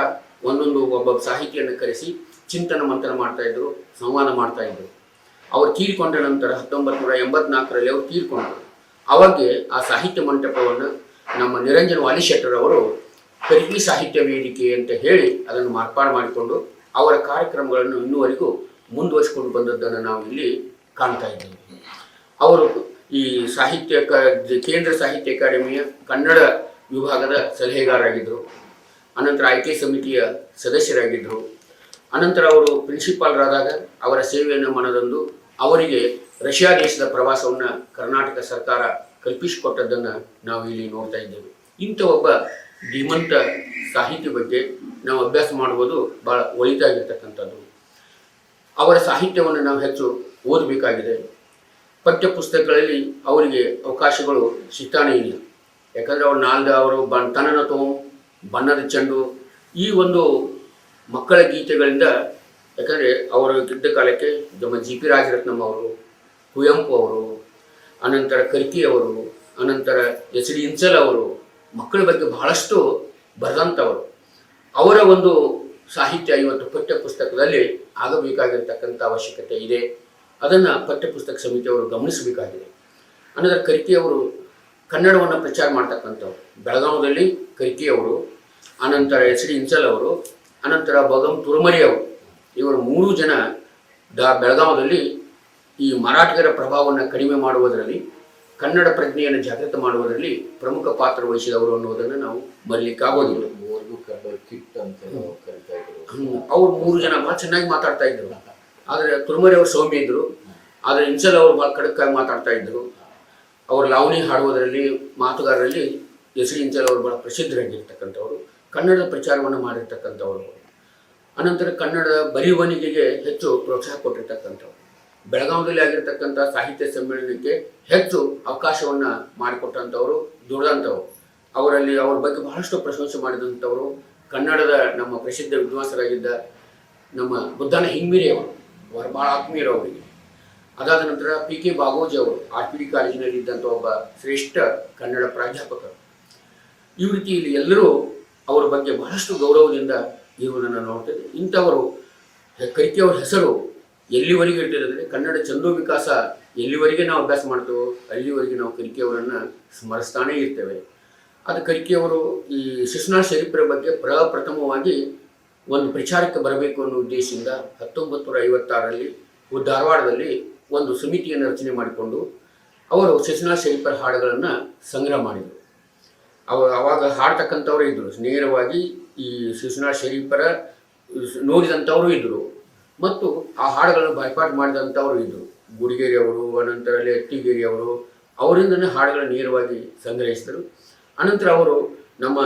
ಒಬ್ಬ ಸಾಹಿತಿಯನ್ನು ಕರೆಸಿ ಚಿಂತನ ಮಂಥನ ಮಾಡ್ತಾಯಿದ್ರು, ಸಂವಾದ ಮಾಡ್ತಾಯಿದ್ರು. ಅವರು ತೀರಿಕೊಂಡ ನಂತರ 1984ರಲ್ಲಿ ಅವರು ತೀರ್ಕೊಂಡರು. ಅವಾಗೆ ಆ ಸಾಹಿತ್ಯ ಮಂಟಪವನ್ನು ನಮ್ಮ ನಿರಂಜನ ವಾಲಿಶೆಟ್ಟರ್ ಅವರು ಕರ್ಕಿ ಸಾಹಿತ್ಯ ವೇದಿಕೆ ಅಂತ ಹೇಳಿ ಅದನ್ನು ಮಾರ್ಪಾಡು ಮಾಡಿಕೊಂಡು ಅವರ ಕಾರ್ಯಕ್ರಮಗಳನ್ನು ಇನ್ನೂವರೆಗೂ ಮುಂದುವರಿಸಿಕೊಂಡು ಬಂದದ್ದನ್ನು ನಾವು ಇಲ್ಲಿ ಕಾಣ್ತಾ ಇದ್ದೇವೆ. ಅವರು ಈ ಕೇಂದ್ರ ಸಾಹಿತ್ಯ ಅಕಾಡೆಮಿಯ ಕನ್ನಡ ವಿಭಾಗದ ಸಲಹೆಗಾರರಾಗಿದ್ದರು. ಅನಂತರ ಆಯ್ಕೆ ಸಮಿತಿಯ ಸದಸ್ಯರಾಗಿದ್ದರು. ಅನಂತರ ಅವರು ಪ್ರಿನ್ಸಿಪಾಲ್ರಾದಾಗ ಅವರ ಸೇವೆಯನ್ನು ಮನದಂದು ಅವರಿಗೆ ರಷ್ಯಾ ದೇಶದ ಪ್ರವಾಸವನ್ನು ಕರ್ನಾಟಕ ಸರ್ಕಾರ ಕಲ್ಪಿಸಿಕೊಟ್ಟದ್ದನ್ನು ನಾವು ಇಲ್ಲಿ ನೋಡ್ತಾ ಇದ್ದೇವೆ. ಇಂಥ ಒಬ್ಬ ಧೀಮಂತ ಸಾಹಿತ್ಯ ಬಗ್ಗೆ ನಾವು ಅಭ್ಯಾಸ ಮಾಡುವುದು ಭಾಳ ಒಳಿತಾಗಿರ್ತಕ್ಕಂಥದ್ದು. ಅವರ ಸಾಹಿತ್ಯವನ್ನು ನಾವು ಹೆಚ್ಚು ಓದಬೇಕಾಗಿದೆ. ಪಠ್ಯ ಪುಸ್ತಕಗಳಲ್ಲಿ ಅವರಿಗೆ ಅವಕಾಶಗಳು ಸಿಗ್ತಾನೇ ಇಲ್ಲ. ಯಾಕಂದರೆ ಅವರು ತನನ ತೋಂ, ಬಣ್ಣದ ಚೆಂಡು, ಈ ಒಂದು ಮಕ್ಕಳ ಗೀತೆಗಳಿಂದ, ಯಾಕಂದರೆ ಅವರು ಇದ್ದ ಕಾಲಕ್ಕೆ ನಮ್ಮ G.P. ರಾಜರತ್ನಂ ಅವರು, ಕುವೆಂಪು ಅವರು, ಅನಂತರ ಕರ್ಕಿ ಅವರು, ಅನಂತರ ಎಚ್ ಡಿ ಇಂಚಲ್ ಅವರು ಮಕ್ಕಳ ಬಗ್ಗೆ ಬಹಳಷ್ಟು ಬರೆದಂಥವರು. ಅವರ ಒಂದು ಸಾಹಿತ್ಯ ಇವತ್ತು ಪಠ್ಯ ಪುಸ್ತಕದಲ್ಲಿ ಆಗಬೇಕಾಗಿರ್ತಕ್ಕಂಥ ಅವಶ್ಯಕತೆ ಇದೆ. ಅದನ್ನು ಪಠ್ಯಪುಸ್ತಕ ಸಮಿತಿಯವರು ಗಮನಿಸಬೇಕಾಗಿದೆ. ಅನಂತರ ಕರ್ಕಿಯವರು ಕನ್ನಡವನ್ನು ಪ್ರಚಾರ ಮಾಡ್ತಕ್ಕಂಥವ್ರು. ಬೆಳಗಾವದಲ್ಲಿ ಕರ್ಕಿಯವರು, ಅನಂತರ ಎಚ್ ಡಿ ಇಂಚಲ್ ಅವರು, ಅನಂತರ ಬಗಂ ತುರ್ಮರಿ ಅವರು, ಇವರು 3 ಜನ ಬೆಳಗಾವದಲ್ಲಿ ಈ ಮರಾಠಿಗರ ಪ್ರಭಾವವನ್ನು ಕಡಿಮೆ ಮಾಡುವುದರಲ್ಲಿ, ಕನ್ನಡ ಪ್ರಜ್ಞೆಯನ್ನು ಜಾಗೃತ ಮಾಡುವುದರಲ್ಲಿ ಪ್ರಮುಖ ಪಾತ್ರ ವಹಿಸಿದವರು ಅನ್ನೋದನ್ನು ನಾವು ಮರೀಲಿಕ್ಕಾಗೋದಿಲ್ಲ. ಕಿಟ್ ಅಂತ ಕರಿತಾ ಇದ್ರು. ಅವ್ರು 3 ಜನ ಭಾಳ ಚೆನ್ನಾಗಿ ಮಾತಾಡ್ತಾ ಇದ್ರು. ಆದರೆ ತುರ್ಮರಿ ಅವರು ಸೌಮ್ಯ ಇದ್ರು. ಆದರೆ ಇಂಚಲ್ ಅವರು ಭಾಳ ಖಡಕ್ಕಾಗಿ ಮಾತಾಡ್ತಾ ಇದ್ರು. ಅವರು ಲಾವಣಿ ಹಾಡುವುದರಲ್ಲಿ, ಮಾತುಗಾರರಲ್ಲಿ ಎಸ್ ಡಿ ಇಂಚಲ್ ಅವರು ಭಾಳ ಪ್ರಸಿದ್ಧರಾಗಿರ್ತಕ್ಕಂಥವ್ರು, ಕನ್ನಡದ ಪ್ರಚಾರವನ್ನು ಮಾಡಿರ್ತಕ್ಕಂಥವ್ರು. ಅನಂತರ ಕನ್ನಡದ ಬರೆಯುವಣಿಗೆಗೆ ಹೆಚ್ಚು ಪ್ರೋತ್ಸಾಹ ಕೊಟ್ಟಿರ್ತಕ್ಕಂಥವ್ರು. ಬೆಳಗಾವದಲ್ಲಿ ಆಗಿರ್ತಕ್ಕಂಥ ಸಾಹಿತ್ಯ ಸಮ್ಮೇಳನಕ್ಕೆ ಹೆಚ್ಚು ಅವಕಾಶವನ್ನು ಮಾಡಿಕೊಟ್ಟಂಥವರು, ದುಡಿದಂಥವ್ರು. ಅವರಲ್ಲಿ ಅವ್ರ ಬಗ್ಗೆ ಬಹಳಷ್ಟು ಪ್ರಶಂಸೆ ಮಾಡಿದಂಥವರು ಕನ್ನಡದ ನಮ್ಮ ಪ್ರಸಿದ್ಧ ವಿದ್ವಾಂಸರಾಗಿದ್ದ ನಮ್ಮ ಬುದ್ಧನ ಹಿಂಗಿರಿ ಅವರು, ಅವರ ಭಾಳ ಆತ್ಮೀಯರು ಅವರಿಗೆ. ಅದಾದ ನಂತರ ಪಿ ಕೆ ಬಾಗೋಜಿ ಅವರು RPD ಕಾಲೇಜಿನಲ್ಲಿ ಇದ್ದಂಥ ಒಬ್ಬ ಶ್ರೇಷ್ಠ ಕನ್ನಡ ಪ್ರಾಧ್ಯಾಪಕರು. ಈ ರೀತಿ ಇಲ್ಲಿ ಎಲ್ಲರೂ ಅವರ ಬಗ್ಗೆ ಬಹಳಷ್ಟು ಗೌರವದಿಂದ ಇರುವುದನ್ನು ನೋಡ್ತೇವೆ. ಇಂಥವರು ಕರ್ಕಿಯವರ ಹೆಸರು ಎಲ್ಲಿವರೆಗೆ ಇಟ್ಟಿದ್ದಾರೆ, ಕನ್ನಡ ಚಂದೋ ವಿಕಾಸ ಎಲ್ಲಿವರೆಗೆ ನಾವು ಅಭ್ಯಾಸ ಮಾಡ್ತೇವೋ ಅಲ್ಲಿವರೆಗೆ ನಾವು ಕರ್ಕಿಯವರನ್ನು ಸ್ಮರಿಸ್ತಾನೇ ಇರ್ತೇವೆ. ಅದು ಕರ್ಕಿಯವರು ಈ ಶಿಶುನಾಳ ಶರೀಫರ ಬಗ್ಗೆ ಪ್ರಪ್ರಥಮವಾಗಿ ಒಂದು ಪ್ರಚಾರಕ್ಕೆ ಬರಬೇಕು ಅನ್ನೋ ಉದ್ದೇಶದಿಂದ 1956ರಲ್ಲಿ ಧಾರವಾಡದಲ್ಲಿ ಒಂದು ಸಮಿತಿಯನ್ನು ರಚನೆ ಮಾಡಿಕೊಂಡು ಅವರು ಶಿಶುನಾಳ ಶರೀಫರ ಹಾಡುಗಳನ್ನು ಸಂಗ್ರಹ ಮಾಡಿದರು. ಅವಾಗ ಹಾಡ್ತಕ್ಕಂಥವರು ಇದ್ದರು, ನೇರವಾಗಿ ಈ ಶಿಶುನಾಳ ಶರೀಫರ ನೋಡಿದಂಥವರು ಇದ್ದರು ಮತ್ತು ಆ ಹಾಡುಗಳನ್ನು ಬಾಯ್ಪಾಟ್ ಮಾಡಿದಂಥವರು ಇದ್ದರು. ಗುಡಿಗೇರಿ ಅವರು, ಅನಂತರ ಅಟ್ಟಿಗೇರಿ ಅವರು, ಅವರಿಂದನೇ ಹಾಡುಗಳನ್ನು ನೇರವಾಗಿ ಸಂಗ್ರಹಿಸಿದರು. ಅನಂತರ ಅವರು ನಮ್ಮ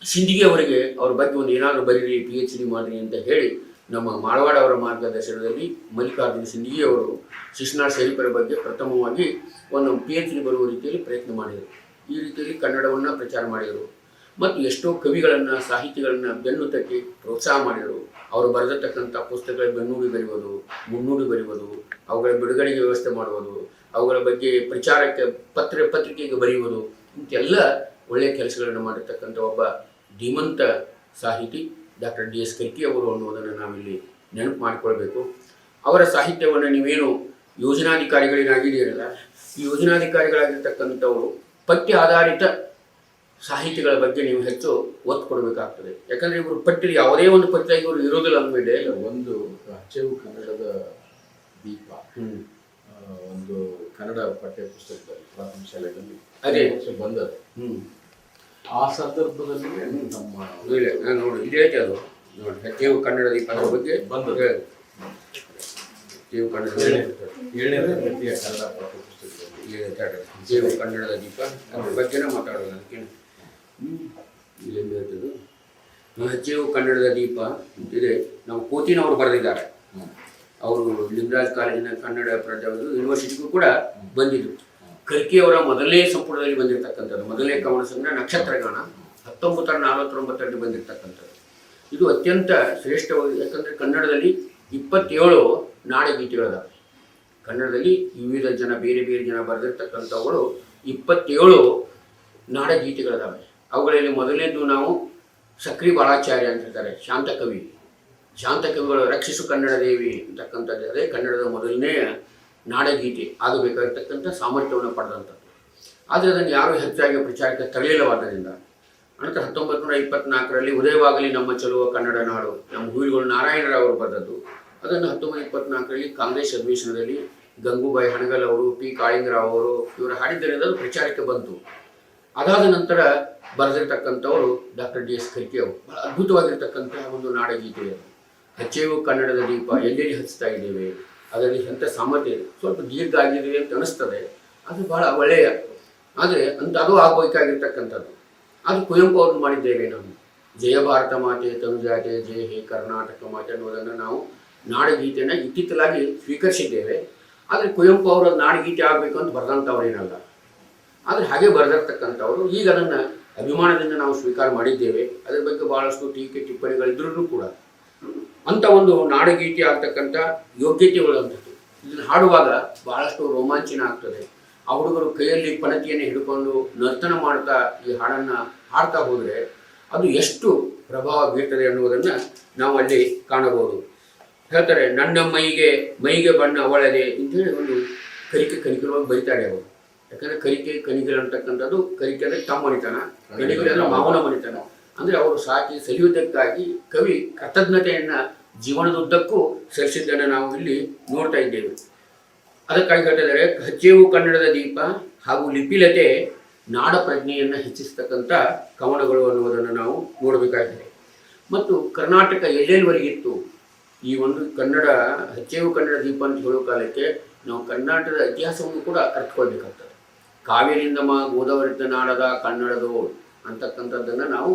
ಸಿಂದಗಿ ಅವರಿಗೆ ಅವ್ರ ಬಗ್ಗೆ ಒಂದು ಏನಾದರೂ ಬರೀರಿ, PhD ಮಾಡಿರಿ ಅಂತ ಹೇಳಿ ನಮ್ಮ ಮಾಳವಾಡ ಅವರ ಮಾರ್ಗದರ್ಶನದಲ್ಲಿ ಮಲ್ಲಿಕಾರ್ಜುನ ಸಿಂದಗಿ ಅವರು ಶಿಶುನಾಳ ಶರೀಫರ ಬಗ್ಗೆ ಪ್ರಥಮವಾಗಿ ಒಂದು PhD ಬರುವ ರೀತಿಯಲ್ಲಿ ಪ್ರಯತ್ನ ಮಾಡಿದರು. ಈ ರೀತಿಯಲ್ಲಿ ಕನ್ನಡವನ್ನು ಪ್ರಚಾರ ಮಾಡಿದರು ಮತ್ತು ಎಷ್ಟೋ ಕವಿಗಳನ್ನು, ಸಾಹಿತಿಗಳನ್ನು ಬೆನ್ನು ತಟ್ಟಿ ಪ್ರೋತ್ಸಾಹ ಮಾಡಿದರು. ಅವರು ಬರೆದಿರ್ತಕ್ಕಂಥ ಪುಸ್ತಕಗಳ ಬೆನ್ನುಡಿ ಬರೆಯುವುದು, ಮುನ್ನುಡಿ ಬರೆಯುವುದು, ಅವುಗಳ ಬಿಡುಗಡೆಗೆ ವ್ಯವಸ್ಥೆ ಮಾಡುವುದು, ಅವುಗಳ ಬಗ್ಗೆ ಪ್ರಚಾರಕ್ಕೆ ಪತ್ರಿಕೆಗೆ ಬರೆಯುವುದು, ಇಂತೆಲ್ಲ ಒಳ್ಳೆಯ ಕೆಲಸಗಳನ್ನು ಮಾಡಿರ್ತಕ್ಕಂಥ ಒಬ್ಬ ಧೀಮಂತ ಸಾಹಿತಿ ಡಾಕ್ಟರ್ DS ಕರ್ಕಿ ಅವರು ಅನ್ನೋದನ್ನು ನಾವಿಲ್ಲಿ ನೆನಪು ಮಾಡಿಕೊಳ್ಬೇಕು. ಅವರ ಸಾಹಿತ್ಯವನ್ನು ನೀವೇನು ಯೋಜನಾಧಿಕಾರಿಗಳೇನಾಗಿದೆಯಲ್ಲ, ಈ ಯೋಜನಾಧಿಕಾರಿಗಳಾಗಿರ್ತಕ್ಕಂಥವರು ಪಠ್ಯ ಆಧಾರಿತ ಸಾಹಿತಿಗಳ ಬಗ್ಗೆ ನೀವು ಹೆಚ್ಚು ಒತ್ತು ಕೊಡಬೇಕಾಗ್ತದೆ. ಯಾಕಂದರೆ ಇವರು ಪಠ್ಯ ಯಾವುದೇ ಒಂದು ಪಠ್ಯ ಇವರು ಇರೋದಿಲ್ಲ ಅಂದಮೇಲೆ ಒಂದು ಅಚ್ಚೆವು ಕನ್ನಡದ ದೀಪ ಒಂದು ಕನ್ನಡ ಪಠ್ಯ ಪುಸ್ತಕದಲ್ಲಿ ಪ್ರಾಥಮಿಕ ಶಾಲೆಯಲ್ಲಿ ಅದೇ ಬಂದದ್ದು. ಆ ಸಂದರ್ಭದಲ್ಲಿ ನಮ್ಮ ನೋಡಿ ಇಲ್ಲಿ ಐತೆ ಅದು ನೋಡಿ, ಅಚ್ಚೆವು ಕನ್ನಡ ದೀಪ ಬಗ್ಗೆ ಬಂದದ್ದು. ಕನ್ನಡ 7ನೇ ತರಗತಿಯ ಕನ್ನಡ ಪಠ್ಯ ಪುಸ್ತಕದಲ್ಲಿ ಕನ್ನಡದ ದೀಪ ಅದ್ರ ಬಗ್ಗೆನೇ ಮಾತಾಡೋದು. ಅದಕ್ಕೆ ಇಲ್ಲೆಂದು ಹೇಳ್ತದ್ದು ಹಚ್ಚೇವು ಕನ್ನಡದ ದೀಪ ಇದೆ, ನಾವು ಕೋತಿನವರು ಬರೆದಿದ್ದಾರೆ. ಅವರು ಲಿಂಗರಾಜ್ ಕಾಲೇಜಿನ ಕನ್ನಡ ಯೂನಿವರ್ಸಿಟಿಗೂ ಕೂಡ ಬಂದಿದ್ರು. ಕರ್ಕಿಯವರ ಮೊದಲನೇ ಸಂಪುಟದಲ್ಲಿ ಬಂದಿರತಕ್ಕಂಥದ್ದು, ಮೊದಲನೇ ಕವನ ಸಂಗ್ರಹ ನಕ್ಷತ್ರಗಾನ 1949ರಲ್ಲಿ ಬಂದಿರತಕ್ಕಂಥದ್ದು. ಇದು ಅತ್ಯಂತ ಶ್ರೇಷ್ಠವಾಗಿ, ಯಾಕಂದರೆ ಕನ್ನಡದಲ್ಲಿ 27 ನಾಡಗೀತೆಗಳಿದಾವೆ. ಕನ್ನಡದಲ್ಲಿ ವಿವಿಧ ಜನ ಬೇರೆ ಬೇರೆ ಜನ ಬರೆದಿರ್ತಕ್ಕಂಥವುಗಳು 27 ನಾಡಗೀತೆಗಳಿದಾವೆ. ಅವುಗಳಲ್ಲಿ ಮೊದಲನೇದು ನಾವು ಸಕ್ರಿ ಬಾಳಾಚಾರ್ಯ ಅಂತ ಹೇಳ್ತಾರೆ, ಶಾಂತಕವಿಗಳು ರಕ್ಷಿಸು ಕನ್ನಡ ದೇವಿ ಅಂತಕ್ಕಂಥದ್ದು. ಅದೇ ಕನ್ನಡದ ಮೊದಲನೆಯ ನಾಡಗೀತೆ ಆಗಬೇಕಾಗಿರ್ತಕ್ಕಂಥ ಸಾಮರ್ಥ್ಯವನ್ನು ಪಡೆದಂಥದ್ದು. ಆದರೆ ಅದನ್ನು ಯಾರೂ ಹೆಚ್ಚಾಗಿ ಪ್ರಚಾರಕ್ಕೆ ತರಲಿಲ್ಲವಾದ್ದರಿಂದ ಅನಂತರ 1924ರಲ್ಲಿ ಉದಯವಾಗಲಿ ನಮ್ಮ ಚಲುವ ಕನ್ನಡ ನಾಡು, ನಮ್ಮ ಹೂವಿಗಳು ನಾರಾಯಣರಾವ್ ಬರೆದದ್ದು. ಅದನ್ನು 1924ರಲ್ಲಿ ಕಾಂಗ್ರೆಸ್ ಅಧಿವೇಶನದಲ್ಲಿ ಗಂಗೂಬಾಯಿ ಹಣಗಲ್ ಅವರು, P ಕಾಳಿಂಗರಾವ್ ಅವರು ಇವರು ಹಾಡಿದ್ದರಿಂದ ಅದು ಪ್ರಚಾರಕ್ಕೆ ಬಂತು. ಅದಾದ ನಂತರ ಬರೆದಿರ್ತಕ್ಕಂಥವರು ಡಾಕ್ಟರ್ DS ಕರ್ಕಿ ಅವರು. ಬಹಳ ಅದ್ಭುತವಾಗಿರ್ತಕ್ಕಂಥ ಒಂದು ನಾಡಗೀತೆ ಅದು. ಹಚ್ಚೇವು ಕನ್ನಡದ ದೀಪ ಎಲ್ಲೆಲ್ಲಿ ಹಚ್ತಾ ಇದ್ದೇವೆ, ಅದರಲ್ಲಿ ಎಂಥ ಸಾಮರ್ಥ್ಯ ಇದೆ. ಸ್ವಲ್ಪ ದೀರ್ಘ ಆಗಿದೆ ಅಂತ ಅನಿಸ್ತದೆ, ಅದು ಬಹಳ ಒಳ್ಳೆಯ, ಆದರೆ ಅದು ಆಗಬೇಕಾಗಿರ್ತಕ್ಕಂಥದ್ದು. ಅದು ಕುವೆಂಪು ಅವ್ರದ್ದು ಮಾಡಿದ್ದೇವೆ ನಾವು. ಜಯ ಭಾರತ ಮಾತೆ ತನುಜಾತೆ ಜಯ ಹೇ ಕರ್ನಾಟಕ ಮಾತೆ ಅನ್ನೋದನ್ನು ನಾವು ನಾಡಗೀತೆಯನ್ನು ಇತ್ತಿತ್ತಲಾಗಿ ಸ್ವೀಕರಿಸಿದ್ದೇವೆ. ಆದರೆ ಕುವೆಂಪು ಅವರ ನಾಡಗೀತೆ ಆಗಬೇಕು ಅಂತ ಬರೆದಂಥವ್ರೇನಲ್ಲ, ಆದರೆ ಹಾಗೆ ಬರೆದಿರ್ತಕ್ಕಂಥವರು. ಈಗ ಅದನ್ನು ಅಭಿಮಾನದಿಂದ ನಾವು ಸ್ವೀಕಾರ ಮಾಡಿದ್ದೇವೆ. ಅದರ ಬಗ್ಗೆ ಭಾಳಷ್ಟು ಟೀಕೆ ಟಿಪ್ಪಣಿಗಳಿದ್ರೂ ಕೂಡ ಅಂಥ ಒಂದು ನಾಡಗೀತೆ ಆಗ್ತಕ್ಕಂಥ ಯೋಗ್ಯತೆಗಳು ಅಂಥದ್ದು. ಇದನ್ನು ಹಾಡುವಾಗ ಬಹಳಷ್ಟು ರೋಮಾಂಚನ ಆಗ್ತದೆ. ಆ ಹುಡುಗರು ಕೈಯಲ್ಲಿ ಪಣತಿಯನ್ನು ಹಿಡ್ಕೊಂಡು ನರ್ತನ ಮಾಡ್ತಾ ಈ ಹಾಡನ್ನು ಹಾಡ್ತಾ ಹೋದರೆ ಅದು ಎಷ್ಟು ಪ್ರಭಾವ ಬೀರ್ತದೆ ಅನ್ನುವುದನ್ನು ನಾವು ಅಲ್ಲಿ ಕಾಣಬಹುದು. ಹೇಳ್ತಾರೆ, ನನ್ನ ಮೈಗೆ ಬಣ್ಣ ಅವಳದೆ ಅಂತೇಳಿ ಒಂದು ಕಣಿಕೆಲೊಳಗೆ ಬರಿತಾರೆ ಅವರು. ಯಾಕಂದರೆ ಕಣಿಕೆ ಅಂತಕ್ಕಂಥದ್ದು, ಕರಿಕೆ ಅಂದರೆ ತಮ್ಮ ಮನಿತನ, ಕಣಿಕೆ ಅಂದರೆ ಮಾವನ ಮನಿತನ. ಅಂದರೆ ಅವರು ಸಾಕಿ ಸಲಿಯುವುದಕ್ಕಾಗಿ ಕವಿ ಕೃತಜ್ಞತೆಯನ್ನು ಜೀವನದುದ್ದಕ್ಕೂ ಸಲ್ಲಿಸಿದ್ದನ್ನು ನಾವು ಇಲ್ಲಿ ನೋಡ್ತಾ ಇದ್ದೇವೆ. ಅದಕ್ಕಾಗಿ ಹೇಳ್ತಿದ್ದಾರೆ, ಹಚ್ಚೇವು ಕನ್ನಡದ ದೀಪ ಹಾಗೂ ಲಿಪಿಲತೆ ನಾಡ ಪ್ರಜ್ಞೆಯನ್ನು ಹೆಚ್ಚಿಸ್ತಕ್ಕಂಥ ಕವನಗಳು ಅನ್ನುವುದನ್ನು ನಾವು ನೋಡಬೇಕಾಗಿದೆ. ಮತ್ತು ಕರ್ನಾಟಕ ಎಲ್ಲೆಲ್ಲಿವರೆಗಿತ್ತು ಈ ಒಂದು ಕನ್ನಡ ಹಚ್ಚೇವು ಕನ್ನಡ ದೀಪ ಅಂತ ಹೇಳೋ ಕಾಲಕ್ಕೆ ನಾವು ಕರ್ನಾಟಕದ ಇತಿಹಾಸವನ್ನು ಕೂಡ ಅರ್ಥಕೊಳ್ಬೇಕಾಗ್ತದೆ. ಕಾವೇರಿಯಿಂದ ಗೋದಾವರಿಯಿಂದ ನಾಡದ ಕನ್ನಡದೋ ಅಂತಕ್ಕಂಥದ್ದನ್ನು ನಾವು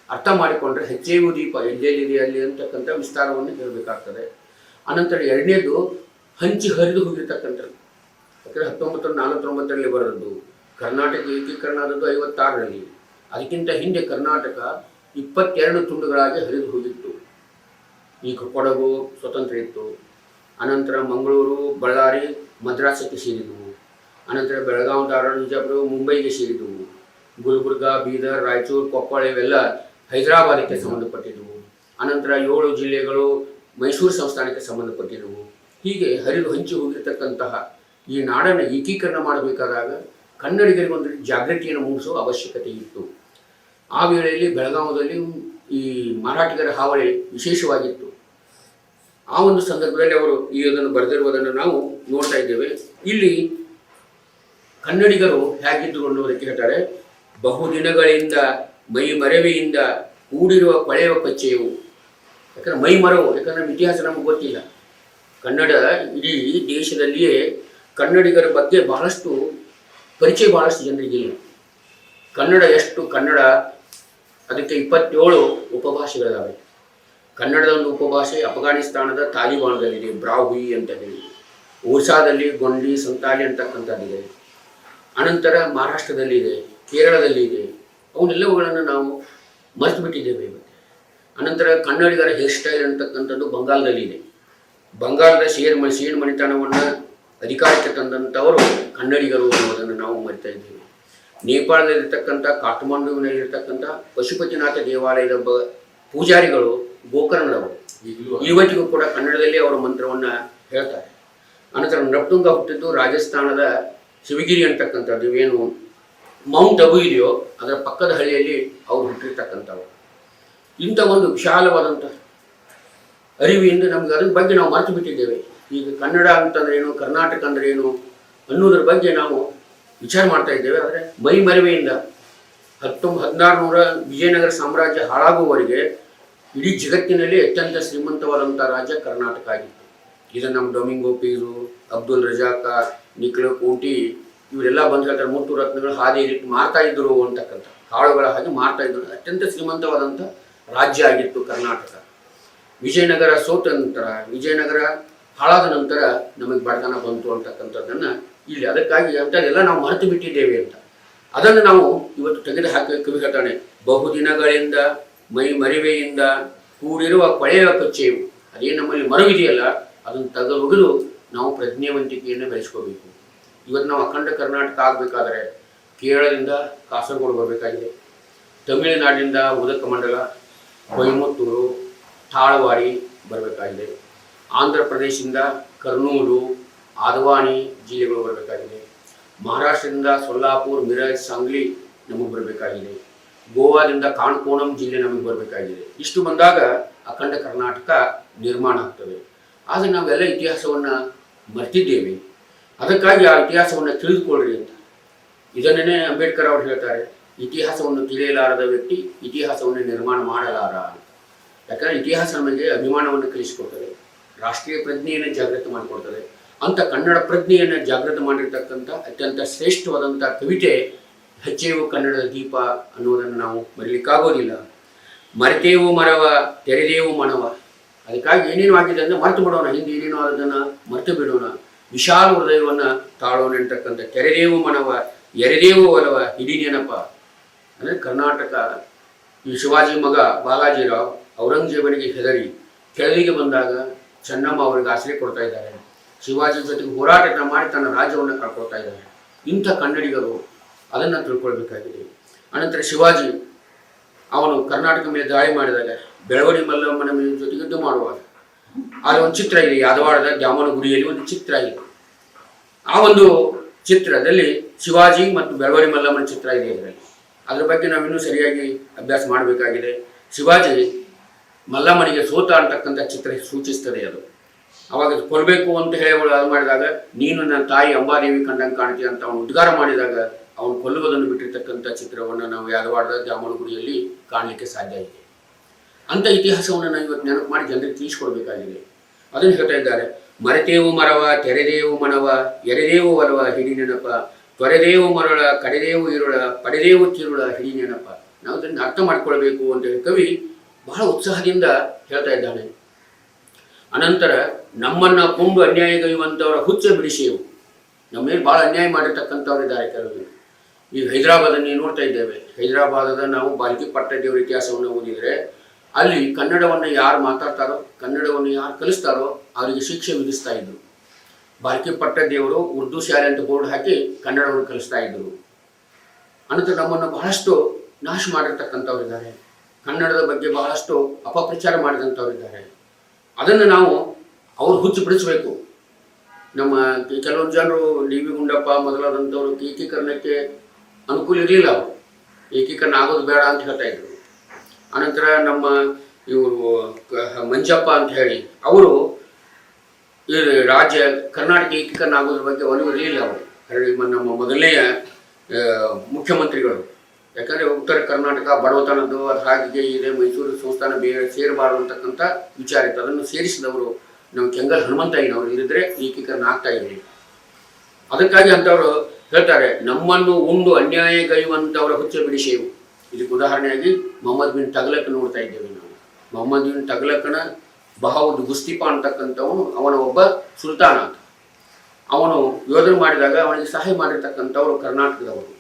ಅರ್ಥ ಮಾಡಿಕೊಂಡ್ರೆ ಹಚ್ಚೇವು ದೀಪ ಎಲ್ಲೆಲ್ಲಿದೆ ಅಲ್ಲಿ ಅಂತಕ್ಕಂಥ ವಿಸ್ತಾರವನ್ನು ಹೇಳಬೇಕಾಗ್ತದೆ. ಅನಂತರ ಎರಡನೇದು ಹಂಚಿ ಹರಿದು ಹೋಗಿರ್ತಕ್ಕಂಥದ್ದು. ಯಾಕಂದರೆ 1949ರಲ್ಲಿ ಬರೋದು, ಕರ್ನಾಟಕ ಏಕೀಕರಣ ಆದದ್ದು 56ರಲ್ಲಿ. ಅದಕ್ಕಿಂತ ಹಿಂದೆ ಕರ್ನಾಟಕ 22 ತುಂಡುಗಳಾಗಿ ಹರಿದು ಹೋಗಿತ್ತು. ಈಗ ಕೊಡಗು ಸ್ವತಂತ್ರ ಇತ್ತು, ಅನಂತರ ಮಂಗಳೂರು, ಬಳ್ಳಾರಿ ಮದ್ರಾಸಕ್ಕೆ ಸೇರಿದವು, ಅನಂತರ ಬೆಳಗಾವಿ, ಧಾರವಾಡ, ವಿಜಯಪುರ ಮುಂಬೈಗೆ ಸೇರಿದವು, ಗುಲ್ಬರ್ಗ, ಬೀದರ್, ರಾಯಚೂರು, ಕೊಪ್ಪಳ ಇವೆಲ್ಲ ಹೈದರಾಬಾದಕ್ಕೆ ಸಂಬಂಧಪಟ್ಟಿದ್ದವು, ಅನಂತರ 7 ಜಿಲ್ಲೆಗಳು ಮೈಸೂರು ಸಂಸ್ಥಾನಕ್ಕೆ ಸಂಬಂಧಪಟ್ಟಿದ್ದವು. ಹೀಗೆ ಹರಿದು ಹಂಚಿ ಹೋಗಿರ್ತಕ್ಕಂತಹ ಈ ನಾಡನ್ನು ಏಕೀಕರಣ ಮಾಡಬೇಕಾದಾಗ ಕನ್ನಡಿಗರಿಗೊಂದು ಜಾಗೃತಿಯನ್ನು ಮೂಡಿಸುವ ಅವಶ್ಯಕತೆ ಇತ್ತು. ಆ ವೇಳೆಯಲ್ಲಿ ಬೆಳಗಾವದಲ್ಲಿ ಈ ಮರಾಠಿಗರ ಹಾವಳಿ ವಿಶೇಷವಾಗಿತ್ತು. ಆ ಒಂದು ಸಂದರ್ಭದಲ್ಲಿ ಅವರು ಇದನ್ನು ಬರೆದಿರುವುದನ್ನು ನಾವು ನೋಡ್ತಾ ಇದ್ದೇವೆ. ಇಲ್ಲಿ ಕನ್ನಡಿಗರು ಹೇಗಿದ್ದರು ಅನ್ನೋದಕ್ಕೆ ಹೇಳ್ತಾರೆ, ಬಹುದಿನಗಳಿಂದ ಮೈ ಮರೆವೆಯಿಂದ ಕೂಡಿರುವ ಕೊಳೆಯುವ ಕಚ್ಚೆಯು. ಯಾಕಂದರೆ ಮೈ ಮರವು, ಯಾಕಂದರೆ ನಮ್ಮ ಇತಿಹಾಸ ನಮಗೆ ಗೊತ್ತಿಲ್ಲ. ಕನ್ನಡ ಇಡೀ ದೇಶದಲ್ಲಿಯೇ ಕನ್ನಡಿಗರ ಬಗ್ಗೆ ಬಹಳಷ್ಟು ಪರಿಚಯ ಬಹಳಷ್ಟು ಜನರಿಗಿಲ್ಲ. ಕನ್ನಡ ಅದಕ್ಕೆ 27 ಉಪಭಾಷೆಗಳಿದ್ದಾವೆ. ಕನ್ನಡದ ಒಂದು ಉಪಭಾಷೆ ಅಫ್ಘಾನಿಸ್ತಾನದ ತಾಲಿಬಾನದಲ್ಲಿದೆ, ಬ್ರಾಹುಯಿ ಅಂತ ಹೇಳಿ. ಒರಿಸ್ಸಾದಲ್ಲಿ ಗೊಂಡಿ, ಸಂತಾಲಿ ಅಂತಕ್ಕಂಥದ್ದಿದೆ. ಅನಂತರ ಮಹಾರಾಷ್ಟ್ರದಲ್ಲಿದೆ, ಕೇರಳದಲ್ಲಿದೆ. ಅವನ್ನೆಲ್ಲವುಗಳನ್ನು ನಾವು ಮರೆತು ಬಿಟ್ಟಿದ್ದೇವೆ ಇವತ್ತು. ಅನಂತರ ಕನ್ನಡಿಗರ ಹೇರ್ ಸ್ಟೈಲ್ ಅಂತಕ್ಕಂಥದ್ದು ಬಂಗಾಳದಲ್ಲಿದೆ. ಬಂಗಾಳದ ಶೇರ್ ಮಣಿತನವನ್ನು ಅಧಿಕಾರಕ್ಕೆ ತಂದಂಥವರು ಕನ್ನಡಿಗರು ಅನ್ನೋದನ್ನು ನಾವು ಮರಿತಾ ಇದ್ದೇವೆ. ನೇಪಾಳದಲ್ಲಿರ್ತಕ್ಕಂಥ ಕಾಠ್ಮಂಡುವಿನಲ್ಲಿರ್ತಕ್ಕಂಥ ಪಶುಪತಿನಾಥ ದೇವಾಲಯದ ಪೂಜಾರಿಗಳು ಗೋಕರ್ಣದವರು. ಇವತ್ತಿಗೂ ಕೂಡ ಕನ್ನಡದಲ್ಲಿ ಅವರ ಮಂತ್ರವನ್ನು ಹೇಳ್ತಾರೆ. ಅನಂತರ ನೃಪತುಂಗ ಹುಟ್ಟಿದ್ದು ರಾಜಸ್ಥಾನದ ಶಿವಗಿರಿ ಅಂತಕ್ಕಂಥದ್ದು, ಏನು ಮೌಂಟ್ ಅಬು ಇದೆಯೋ ಅದರ ಪಕ್ಕದ ಹಳ್ಳಿಯಲ್ಲಿ ಅವರು ಹುಟ್ಟಿರ್ತಕ್ಕಂಥವ್ರು. ಇಂಥ ಒಂದು ವಿಶಾಲವಾದಂಥ ಅರಿವಿಂದ ನಮ್ಗೆ ಅದ್ರ ಬಗ್ಗೆ ನಾವು ಮರೆತು ಬಿಟ್ಟಿದ್ದೇವೆ. ಈಗ ಕನ್ನಡ ಅಂತಂದ್ರೇನು, ಕರ್ನಾಟಕ ಅಂದ್ರೆ ಏನು ಅನ್ನೋದ್ರ ಬಗ್ಗೆ ನಾವು ವಿಚಾರ ಮಾಡ್ತಾ ಇದ್ದೇವೆ. ಆದರೆ ಮೈ ಮರೆವೆಯಿಂದ 1600 ವಿಜಯನಗರ ಸಾಮ್ರಾಜ್ಯ ಹಾಳಾಗುವವರೆಗೆ ಇಡೀ ಜಗತ್ತಿನಲ್ಲಿ ಅತ್ಯಂತ ಶ್ರೀಮಂತವಾದಂಥ ರಾಜ್ಯ ಕರ್ನಾಟಕ ಆಗಿತ್ತು. ಇದು ನಮ್ಮ ಡೊಮಿಂಗೋ ಪೀರು, ಅಬ್ದುಲ್ ರಜಾಕ, ನಿಖಿಲ ಕೋಟಿ ಇವರೆಲ್ಲ ಬಂದು ಹೇಳ್ತಾರೆ, ಮುತ್ತು ರತ್ನಗಳು ಹಾದಿಯಲ್ಲಿಟ್ಟು ಮಾರ್ತಾ ಇದ್ರು ಅಂತಕ್ಕಂಥ, ಕಾಳುಗಳ ಹಾಗೆ ಮಾರ್ತಾ ಇದ್ರು. ಅತ್ಯಂತ ಶ್ರೀಮಂತವಾದಂಥ ರಾಜ್ಯ ಆಗಿತ್ತು ಕರ್ನಾಟಕ. ವಿಜಯನಗರ ಸೋತ ನಂತರ, ವಿಜಯನಗರ ಹಾಳಾದ ನಂತರ ನಮಗೆ ಬಡತನ ಬಂತು ಅಂತಕ್ಕಂಥದ್ದನ್ನು ಇಲ್ಲಿ, ಅದಕ್ಕಾಗಿ ಅಂಥದ್ದೆಲ್ಲ ನಾವು ಮರೆತು ಬಿಟ್ಟಿದ್ದೇವೆ ಅಂತ. ಅದನ್ನು ನಾವು ಇವತ್ತು ತೆಗೆದು ಹಾಕಿ ಕವಿ ಹೇಳ್ತಾನೆ, ಬಹುದಿನಗಳಿಂದ ಮೈ ಮರಿವೆಯಿಂದ ಕೂಡಿರುವ ಕೊಳೆಯ ಕಚ್ಚೆಯು. ಅದೇನು ನಮ್ಮಲ್ಲಿ ಮರವಿದೆಯಲ್ಲ ಅದನ್ನು ತೆಗೆದು ನಾವು ಪ್ರಜ್ಞಾವಂತಿಕೆಯನ್ನು ಬೆಳೆಸ್ಕೋಬೇಕು. ಇವತ್ತು ನಾವು ಅಖಂಡ ಕರ್ನಾಟಕ ಆಗಬೇಕಾದ್ರೆ ಕೇರಳದಿಂದ ಕಾಸರಗೋಡು ಬರಬೇಕಾಗಿದೆ, ತಮಿಳುನಾಡಿನಿಂದ ಉದಕಮಂಡಲ, ಕೊಯಮತ್ತೂರು, ತಾಳವಾಡಿ ಬರಬೇಕಾಗಿದೆ, ಆಂಧ್ರ ಪ್ರದೇಶದಿಂದ ಕರ್ನೂಲು, ಆದವಾನಿ ಜಿಲ್ಲೆಗಳು ಬರಬೇಕಾಗಿದೆ, ಮಹಾರಾಷ್ಟ್ರದಿಂದ ಸೊಲ್ಲಾಪುರ್, ಮಿರಜ್, ಸಾಂಗ್ಲಿ ನಮಗೆ ಬರಬೇಕಾಗಿದೆ, ಗೋವಾದಿಂದ ಕಾಣ್ಕೋಣಂ ಜಿಲ್ಲೆ ನಮಗೆ ಬರಬೇಕಾಗಿದೆ. ಇಷ್ಟು ಬಂದಾಗ ಅಖಂಡ ಕರ್ನಾಟಕ ನಿರ್ಮಾಣ ಆಗ್ತದೆ. ಆದರೆ ನಾವೆಲ್ಲ ಇತಿಹಾಸವನ್ನು ಮರ್ತಿದ್ದೇವೆ. ಅದಕ್ಕಾಗಿ ಆ ಇತಿಹಾಸವನ್ನು ತಿಳಿದುಕೊಳ್ಳ್ರಿ ಅಂತ. ಇದನ್ನೇ ಅಂಬೇಡ್ಕರ್ ಅವರು ಹೇಳ್ತಾರೆ, ಇತಿಹಾಸವನ್ನು ತಿಳಿಯಲಾರದ ವ್ಯಕ್ತಿ ಇತಿಹಾಸವನ್ನು ನಿರ್ಮಾಣ ಮಾಡಲಾರ. ಯಾಕಂದರೆ ಇತಿಹಾಸ ನಮಗೆ ಅಭಿಮಾನವನ್ನು ಕಲಿಸಿಕೊಡ್ತದೆ, ರಾಷ್ಟ್ರೀಯ ಪ್ರಜ್ಞೆಯನ್ನು ಜಾಗೃತಿ ಮಾಡಿಕೊಡ್ತದೆ. ಅಂಥ ಕನ್ನಡ ಪ್ರಜ್ಞೆಯನ್ನು ಜಾಗೃತಿ ಮಾಡಿರ್ತಕ್ಕಂಥ ಅತ್ಯಂತ ಶ್ರೇಷ್ಠವಾದಂಥ ಕವಿತೆ ಹಚ್ಚೇವು ಕನ್ನಡದ ದೀಪ ಅನ್ನುವುದನ್ನು ನಾವು ಮರೀಲಿಕ್ಕಾಗೋದಿಲ್ಲ. ಮರೆತೇವು ಮರವ, ತೆರೆದೇವು ಮನವ. ಅದಕ್ಕಾಗಿ ಏನೇನು ಆಗಿದೆ ಅಂದರೆ ಮರೆತು ಬಿಡೋಣ, ಹಿಂದೆ ಏನೇನೋ ಆದದನ್ನು ಮರೆತು ಬಿಡೋಣ, ವಿಶಾಲ ಹೃದಯವನ್ನು ತಾಳೋಣ ಅಂತಕ್ಕಂಥ. ತೆರೆದೇವು ಮನವ, ಎರೆದೇವು ಒಲವ, ಹಿಡಿ ನೆನಪ. ಅಂದರೆ ಕರ್ನಾಟಕ ಈ ಶಿವಾಜಿ ಮಗ ಬಾಲಾಜಿರಾವ್ ಔರಂಗಜೇಬನಿಗೆ ಹೆದರಿ ಕೆಳದಿಗೆ ಬಂದಾಗ ಚೆನ್ನಮ್ಮ ಅವರಿಗೆ ಆಶ್ರಯ ಕೊಡ್ತಾ ಇದ್ದಾರೆ. ಶಿವಾಜಿ ಜೊತೆಗೆ ಹೋರಾಟ ಮಾಡಿ ತನ್ನ ರಾಜ್ಯವನ್ನು ಕಳ್ಕೊಳ್ತಾ ಇದ್ದಾರೆ. ಇಂಥ ಕನ್ನಡಿಗರು ಅದನ್ನು ತಿಳ್ಕೊಳ್ಬೇಕಾಗಿದೆ. ಅನಂತರ ಶಿವಾಜಿ ಅವನು ಕರ್ನಾಟಕ ಮೇಲೆ ದಾಳಿ ಮಾಡಿದಾಗ ಬೆಳವಡಿ ಮಲ್ಲಮ್ಮನ ಜೊತೆಗೆ ಯುದ್ಧ ಮಾಡುವಾಗ ಅಲ್ಲಿ ಒಂದು ಚಿತ್ರ ಇದೆ, ಯಾದವಾಡದ ದ್ಯಾಮನ ಗುಡಿಯಲ್ಲಿ ಒಂದು ಚಿತ್ರ ಇದೆ. ಆ ಒಂದು ಚಿತ್ರದಲ್ಲಿ ಶಿವಾಜಿ ಮತ್ತು ಬೆಳವಡಿ ಮಲ್ಲಮ್ಮನ ಚಿತ್ರ ಇದೆ. ಇದರಲ್ಲಿ ಅದ್ರ ಬಗ್ಗೆ ನಾವಿನ್ನೂ ಸರಿಯಾಗಿ ಅಭ್ಯಾಸ ಮಾಡಬೇಕಾಗಿದೆ. ಶಿವಾಜಿ ಮಲ್ಲಮ್ಮನಿಗೆ ಸೋತ ಅಂತಕ್ಕಂಥ ಚಿತ್ರ ಸೂಚಿಸ್ತದೆ. ಅದು ಅವಾಗ ಕೊಲ್ಲಬೇಕು ಅಂತ ಹೇಳಿ ಅವಳು ಅದು ಮಾಡಿದಾಗ, ನೀನು ನನ್ನ ತಾಯಿ ಅಂಬಾದೇವಿ ಕಂಡಂಗೆ ಕಾಣ್ತೀಯ ಅಂತ ಅವನು ಉದ್ಗಾರ ಮಾಡಿದಾಗ ಅವನು ಕೊಲ್ಲುವುದನ್ನು ಬಿಟ್ಟಿರ್ತಕ್ಕಂಥ ಚಿತ್ರವನ್ನು ನಾವು ಯಾದವಾಡದ ದ್ಯಾಮನಗುಡಿಯಲ್ಲಿ ಕಾಣಲಿಕ್ಕೆ ಸಾಧ್ಯ ಇದೆ. ಅಂಥ ಇತಿಹಾಸವನ್ನು ನಾವು ಇವತ್ತು ನೆನಪು ಮಾಡಿ ಜನರಿಗೆ ತಿಳಿಸ್ಕೊಡ್ಬೇಕಾಗಿದೆ. ಅದನ್ನು ಹೇಳ್ತಾ ಇದ್ದಾರೆ, ಮರೆತೇವು ಮರವ ತೆರೆದೇವು ಮನವ ಎರೆದೇವು ಒಲವ ಹಿಡಿ ನೆನಪ ತೊರೆದೇವು ಮರಳ ಕಡೆದೇವು ಇರುಳ ಪಡೆದೇವು ತಿರುಳ ಹಿಡಿ ನೆನಪ. ನಾವು ಅದನ್ನು ಅರ್ಥ ಮಾಡ್ಕೊಳ್ಬೇಕು ಅಂತ ಹೇಳಿ ಕವಿ ಬಹಳ ಉತ್ಸಾಹದಿಂದ ಹೇಳ್ತಾ ಇದ್ದಾನೆ. ಅನಂತರ ನಮ್ಮನ್ನ ಕೊಂದು ಅನ್ಯಾಯಗೈಯುವಂಥವರ ಹುಚ್ಚ ಬಿಡಿಸೇವು. ನಮ್ಮ ಮೇಲೆ ಭಾಳ ಅನ್ಯಾಯ ಮಾಡಿರ್ತಕ್ಕಂಥವ್ರು ಇದ್ದಾರೆ ಕೆಲವರು. ಈಗ ಹೈದರಾಬಾದನ್ನು ನೋಡ್ತಾ ಇದ್ದೇವೆ. ಹೈದರಾಬಾದದ ನಾವು ಬಾಲ್ಕಿ ಪಟ್ಟದೇವರ ಇತಿಹಾಸವನ್ನು ಓದಿದರೆ ಅಲ್ಲಿ ಕನ್ನಡವನ್ನು ಯಾರು ಮಾತಾಡ್ತಾರೋ, ಕನ್ನಡವನ್ನು ಯಾರು ಕಲಿಸ್ತಾರೋ ಅವರಿಗೆ ಶಿಕ್ಷೆ ವಿಧಿಸ್ತಾ ಇದ್ರು. ಬಾಲ್ಕಿ ಪಟ್ಟದೇವರು ಉರ್ದು ಶಾಲೆ ಅಂತ ಬೋರ್ಡ್ ಹಾಕಿ ಕನ್ನಡವನ್ನು ಕಲಿಸ್ತಾ ಇದ್ರು. ಅನಂತರ ನಮ್ಮನ್ನು ಬಹಳಷ್ಟು ನಾಶ ಮಾಡಿರ್ತಕ್ಕಂಥವ್ರು ಇದ್ದಾರೆ. ಕನ್ನಡದ ಬಗ್ಗೆ ಬಹಳಷ್ಟು ಅಪಪ್ರಚಾರ ಮಾಡಿದಂಥವ್ರು ಇದ್ದಾರೆ. ಅದನ್ನು ನಾವು ಅವ್ರು ಹುಚ್ಚು ಬಿಡಿಸಬೇಕು. ನಮ್ಮ ಕೆಲವೊಂದು ಜನರು ಡಿ ವಿ ಗುಂಡಪ್ಪ ಮೊದಲಾದಂಥವ್ರು ಏಕೀಕರಣಕ್ಕೆ ಅನುಕೂಲ ಇರಲಿಲ್ಲ. ಅವರು ಏಕೀಕರಣ ಆಗೋದು ಬೇಡ ಅಂತ ಹೇಳ್ತಾ ಇದ್ರು. ಅನಂತರ ನಮ್ಮ ಇವರು ಮಂಜಪ್ಪ ಅಂತ ಹೇಳಿ ಅವರು ರಾಜ್ಯ ಕರ್ನಾಟಕ ಏಕೀಕರಣ ಆಗೋದ್ರ ಬಗ್ಗೆ ಒಲವು ಇರಲಿಲ್ಲ. ಅವರು ನಮ್ಮ ಮೊದಲನೆಯ ಮುಖ್ಯಮಂತ್ರಿಗಳು. ಯಾಕಂದರೆ ಉತ್ತರ ಕರ್ನಾಟಕ ಬಡವತನದ್ದು ಅದು ಹಾಗೆ ಇದೆ, ಮೈಸೂರು ಸಂಸ್ಥಾನ ಬೇರೆ ಸೇರಬಾರದು ಅಂತಕ್ಕಂಥ ವಿಚಾರ ಇತ್ತು. ಅದನ್ನು ಸೇರಿಸಿದವರು ನಮ್ಮ ಕೆಂಗಲ್ ಹನುಮಂತಯ್ಯನವರು ಇರಿದ್ರೆ ಏಕೀಕರಣ ಆಗ್ತಾ ಇರಲಿಲ್ಲ. ಅದಕ್ಕಾಗಿ ಅಂಥವ್ರು ಹೇಳ್ತಾರೆ, ನಮ್ಮನ್ನು ಉಂಡು ಅನ್ಯಾಯಗೈಯುವಂಥವರ ಹುಚ್ಚ ಬಿಡಿಸೇವು. ಇದಕ್ಕೆ ಉದಾಹರಣೆಯಾಗಿ ಮೊಹಮ್ಮದ್ ಬಿನ್ ತಗ್ಲಕ್ ನೋಡ್ತಾ ಇದ್ದೇವೆ ನಾವು. ಮೊಹಮ್ಮದ್ ಬಿನ್ ತಗ್ಲಕ್ನ ಬಹೌದ್ ಗುಸ್ತಿಪ ಅಂತಕ್ಕಂಥವನು ಅವನ ಒಬ್ಬ ಸುಲ್ತಾನ ಅಂತ. ಅವನು ಯೋಧನೆ ಮಾಡಿದಾಗ ಅವನಿಗೆ ಸಹಾಯ ಮಾಡಿರ್ತಕ್ಕಂಥವ್ರು ಕರ್ನಾಟಕದವರು.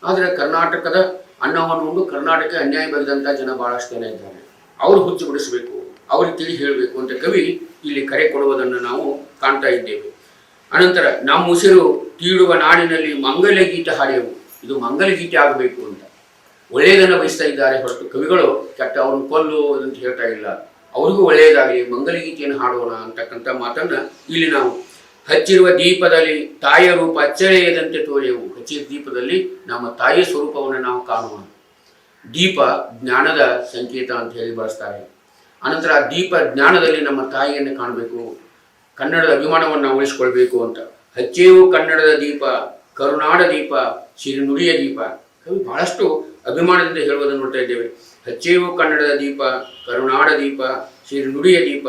ಆದರೆ ಕರ್ನಾಟಕದ ಅನ್ನವನ್ನು ಉಂಡು ಕರ್ನಾಟಕ ಅನ್ಯಾಯ ಬರೆದಂಥ ಜನ ಭಾಳಷ್ಟು ಜನ ಇದ್ದಾರೆ. ಅವರು ಹುಚ್ಚು ಬಿಡಿಸಬೇಕು, ಅವ್ರಿಗೆ ತಿಳಿ ಹೇಳಬೇಕು ಅಂತ ಕವಿ ಇಲ್ಲಿ ಕರೆ ಕೊಡುವುದನ್ನು ನಾವು ಕಾಣ್ತಾ ಇದ್ದೇವೆ. ಅನಂತರ ನಮ್ಮ ಉಸಿರು ತೀಡುವ ನಾಡಿನಲ್ಲಿ ಮಂಗಲ ಗೀತೆ ಹಾಡೆವು. ಇದು ಮಂಗಲ ಗೀತೆ ಆಗಬೇಕು ಅಂತ ಒಳ್ಳೆಯದನ್ನು ಬಯಸ್ತಾ ಇದ್ದಾರೆ ಹೊರತು ಕವಿಗಳು ಕೆಟ್ಟ ಅವನು ಕೊಲ್ಲು ಅಂತ ಹೇಳ್ತಾ ಇಲ್ಲ. ಅವ್ರಿಗೂ ಒಳ್ಳೆಯದಾಗಲಿ, ಮಂಗಲ ಗೀತೆಯನ್ನು ಹಾಡೋಣ ಅಂತಕ್ಕಂಥ ಮಾತನ್ನು ಇಲ್ಲಿ ನಾವು ಹಚ್ಚಿರುವ ದೀಪದಲ್ಲಿ ತಾಯಿಯ ರೂಪ ಅಚ್ಚಳೆಯದಂತೆ ತೋರೆಯವು. ಹಚ್ಚಿದ ದೀಪದಲ್ಲಿ ನಮ್ಮ ತಾಯಿಯ ಸ್ವರೂಪವನ್ನು ನಾವು ಕಾಣೋಣ. ದೀಪ ಜ್ಞಾನದ ಸಂಕೇತ ಅಂತ ಹೇಳಿ ಬಳಸ್ತಾರೆ. ಅನಂತರ ಆ ದೀಪ ಜ್ಞಾನದಲ್ಲಿ ನಮ್ಮ ತಾಯಿಯನ್ನು ಕಾಣಬೇಕು, ಕನ್ನಡದ ಅಭಿಮಾನವನ್ನು ನಾವು ಉಳಿಸ್ಕೊಳ್ಬೇಕು ಅಂತ. ಹಚ್ಚೇವು ಕನ್ನಡದ ದೀಪ ಕರುನಾಡ ದೀಪ ಸಿರಿನುಡಿಯ ದೀಪ. ಕವಿ ಬಹಳಷ್ಟು ಅಭಿಮಾನದಿಂದ ಹೇಳುವುದನ್ನು ನೋಡ್ತಾ ಇದ್ದೇವೆ. ಹಚ್ಚೇವು ಕನ್ನಡದ ದೀಪ ಕರುನಾಡ ದೀಪ ಸಿರಿನುಡಿಯ ದೀಪ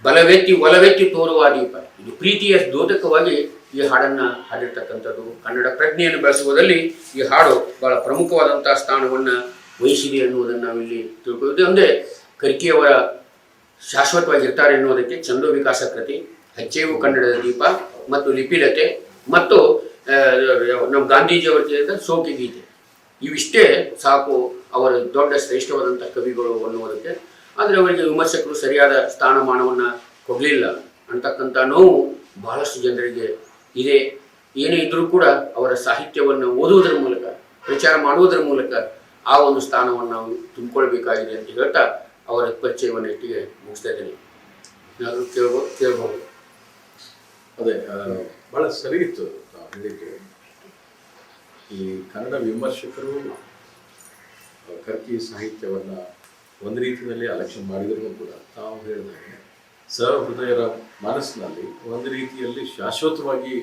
ಬಲವೆತ್ತಿ ಒಲವೆತ್ತಿ ತೋರುವ ದೀಪ. ಇದು ಪ್ರೀತಿಯ ದ್ಯೋತಕವಾಗಿ ಈ ಹಾಡನ್ನು ಹಾಡಿರ್ತಕ್ಕಂಥದ್ದು. ಕನ್ನಡ ಪ್ರಜ್ಞೆಯನ್ನು ಬೆಳೆಸುವುದರಲ್ಲಿ ಈ ಹಾಡು ಬಹಳ ಪ್ರಮುಖವಾದಂಥ ಸ್ಥಾನವನ್ನು ವಹಿಸಿದೆ ಅನ್ನುವುದನ್ನು ನಾವಿಲ್ಲಿ ತಿಳ್ಕೊಳ್ಳೋದು. ಒಂದೇ ಕರ್ಕಿಯವರ ಶಾಶ್ವತವಾಗಿರ್ತಾರೆ ಎನ್ನುವುದಕ್ಕೆ ಚಂದೋ ವಿಕಾಸ ಕೃತಿ, ಹಚ್ಚೇವು ಕನ್ನಡದ ದೀಪ ಮತ್ತು ಲಿಪಿಲತೆ ಮತ್ತು ನಮ್ಮ ಗಾಂಧೀಜಿಯವರ ತಿಳಿದ ಸೋಕಿ ಗೀತೆ, ಇವಿಷ್ಟೇ ಸಾಕು ಅವರ ದೊಡ್ಡ ಶ್ರೇಷ್ಠವಾದಂಥ ಕವಿಗಳು ಅನ್ನುವುದಕ್ಕೆ. ಆದರೆ ಅವರಿಗೆ ವಿಮರ್ಶಕರು ಸರಿಯಾದ ಸ್ಥಾನಮಾನವನ್ನು ಕೊಡಲಿಲ್ಲ ಅಂತಕ್ಕಂಥ ನೋವು ಬಹಳಷ್ಟು ಜನರಿಗೆ ಇದೆ. ಏನೇ ಇದ್ದರೂ ಕೂಡ ಅವರ ಸಾಹಿತ್ಯವನ್ನು ಓದುವುದರ ಮೂಲಕ, ಪ್ರಚಾರ ಮಾಡುವುದರ ಮೂಲಕ ಆ ಒಂದು ಸ್ಥಾನವನ್ನು ನಾವು ತುಂಬಿಕೊಳ್ಬೇಕಾಗಿದೆ ಅಂತ ಹೇಳ್ತಾ ಅವರ ಪರಿಚಯವನ್ನು ಇಟ್ಟಿಗೆ ಮುಗಿಸ್ತಾ ಇದ್ದೇನೆ. ಏನಾದರೂ ಕೇಳ್ಬೋದು. ಅದೇ ಬಹಳ ಸರಿ ಇತ್ತು ಹೇಳಿದ್ದು. ಈ ಕನ್ನಡ ವಿಮರ್ಶಕರು ಕರ್ಕಿ ಸಾಹಿತ್ಯವನ್ನು ಒಂದು ರೀತಿಯಲ್ಲಿ ಅಲಕ್ಷ್ಯ ಮಾಡಿದರೂ ಕೂಡ ತಾವು ಹೇಳಿದಾಗೆ ಸಹೃದಯರ ಮನಸ್ಸಿನಲ್ಲಿ ಒಂದು ರೀತಿಯಲ್ಲಿ ಶಾಶ್ವತವಾಗಿ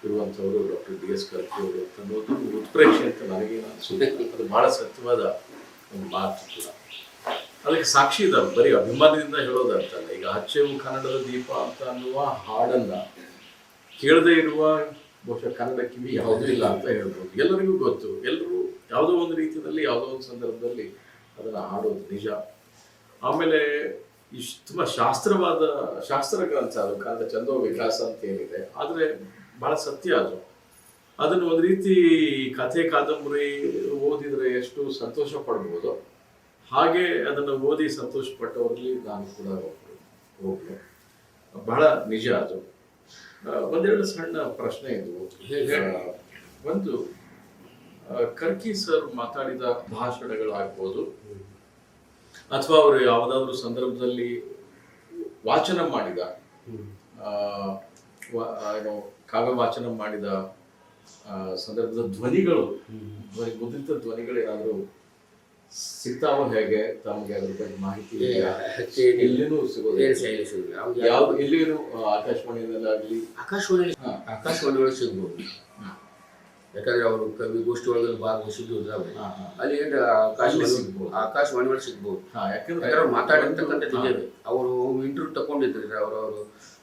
ಇರುವಂಥವರು ಡಾಕ್ಟರ್ ಡಿ ಎಸ್ ಕರ್ಕಿ ಅವರು ಅನ್ನೋದು ಉತ್ಪ್ರೇಕ್ಷೆ ಅಂತ ನನಗೇನು ಅನಿಸುತ್ತೆ. ಅದು ಬಹಳ ಸತ್ಯವಾದ ಒಂದು ಮಾತು ಕೂಡ. ಅದಕ್ಕೆ ಸಾಕ್ಷಿ ಇದ್ದಾವೆ, ಬರೀ ಅಭಿಮಾನದಿಂದ ಹೇಳೋದಂತಲ್ಲ. ಈಗ ಹಚ್ಚೇವು ಕನ್ನಡದ ದೀಪ ಅಂತ ಅನ್ನುವ ಹಾಡನ್ನು ಕೇಳದೇ ಇರುವ ಬಹುಶಃ ಕನ್ನಡ ಕಿವಿ ಯಾವುದೂ ಇಲ್ಲ ಅಂತ ಹೇಳ್ಬೋದು. ಎಲ್ಲರಿಗೂ ಗೊತ್ತು, ಎಲ್ಲರೂ ಯಾವುದೋ ಒಂದು ರೀತಿಯಲ್ಲಿ ಯಾವುದೋ ಒಂದು ಸಂದರ್ಭದಲ್ಲಿ ಅದನ್ನು ಹಾಡೋದು ನಿಜ. ಆಮೇಲೆ ತುಂಬ ಶಾಸ್ತ್ರ ಗ್ರಂಥ ಅದು, ಕನ್ನಡ ಚಂದೋ ವಿಕಾಸ ಅಂತ ಏನಿದೆ, ಆದರೆ ಬಹಳ ಸತ್ಯ ಅದು. ಅದನ್ನು ಒಂದು ರೀತಿ ಕಥೆ ಕಾದಂಬರಿ ಓದಿದರೆ ಎಷ್ಟು ಸಂತೋಷ ಪಡ್ಬೋದು, ಹಾಗೆ ಅದನ್ನು ಓದಿ ಸಂತೋಷ ಪಟ್ಟವರಲ್ಲಿ ನಾನು ಕೂಡ ಒಬ್ಬನು. ಬಹಳ ನಿಜ ಅದು. ಒಂದೆರಡು ಸಣ್ಣ ಪ್ರಶ್ನೆ ಇದ್ವು. ಒಂದು ಕರ್ಕಿ ಸರ್ ಮಾತಾಡಿದ ಭಾಷಣಗಳಾಗ್ಬೋದು ಅಥವಾ ಅವರು ಯಾವುದಾದ್ರೂ ಸಂದರ್ಭದಲ್ಲಿ ವಾಚನ ಮಾಡಿದ ಏನು ಕಾವ್ಯ ವಾಚನ ಮಾಡಿದ ಸಂದರ್ಭದ ಧ್ವನಿಗಳು ಮುದ್ರಿತ ಧ್ವನಿಗಳು ಏನಾದರೂ ಸಿಗ್ತಾವ ಹೇಗೆ ತಮಗೆ ಅದ್ರ ಬಗ್ಗೆ ಮಾಹಿತಿ ಎಲ್ಲಿನೂ ಸಿಗೋದು ಯಾವ್ದು ಎಲ್ಲಿನೂ ಆಕಾಶವಾಣಿಯಲ್ಲಾಗಲಿ ಆಕಾಶವಾಣಿಯೊಳಗೆ ಸಿಗ್ಬೋದು. ಯಾಕಂದ್ರೆ ಅವರು ಕವಿ ಗೋಷ್ಠಿ ಒಳಗೆ ಭಾಗವಹಿಸಿದ್ದು ಅಲ್ಲಿ ಆಕಾಶವಾಣಿ ಒಳಗೆ ಸಿಗ್ಬೋದು. ಯಾಕಂದ್ರೆ ಅವ್ರು ಮಾತಾಡಿರ್ತಕ್ಕಂಥದ್ದು ಇದ್ದೇವೆ. ಅವರು ಇಂಟರ್ವ್ಯೂ ತಗೊಂಡಿದ್ರು, ಅವರು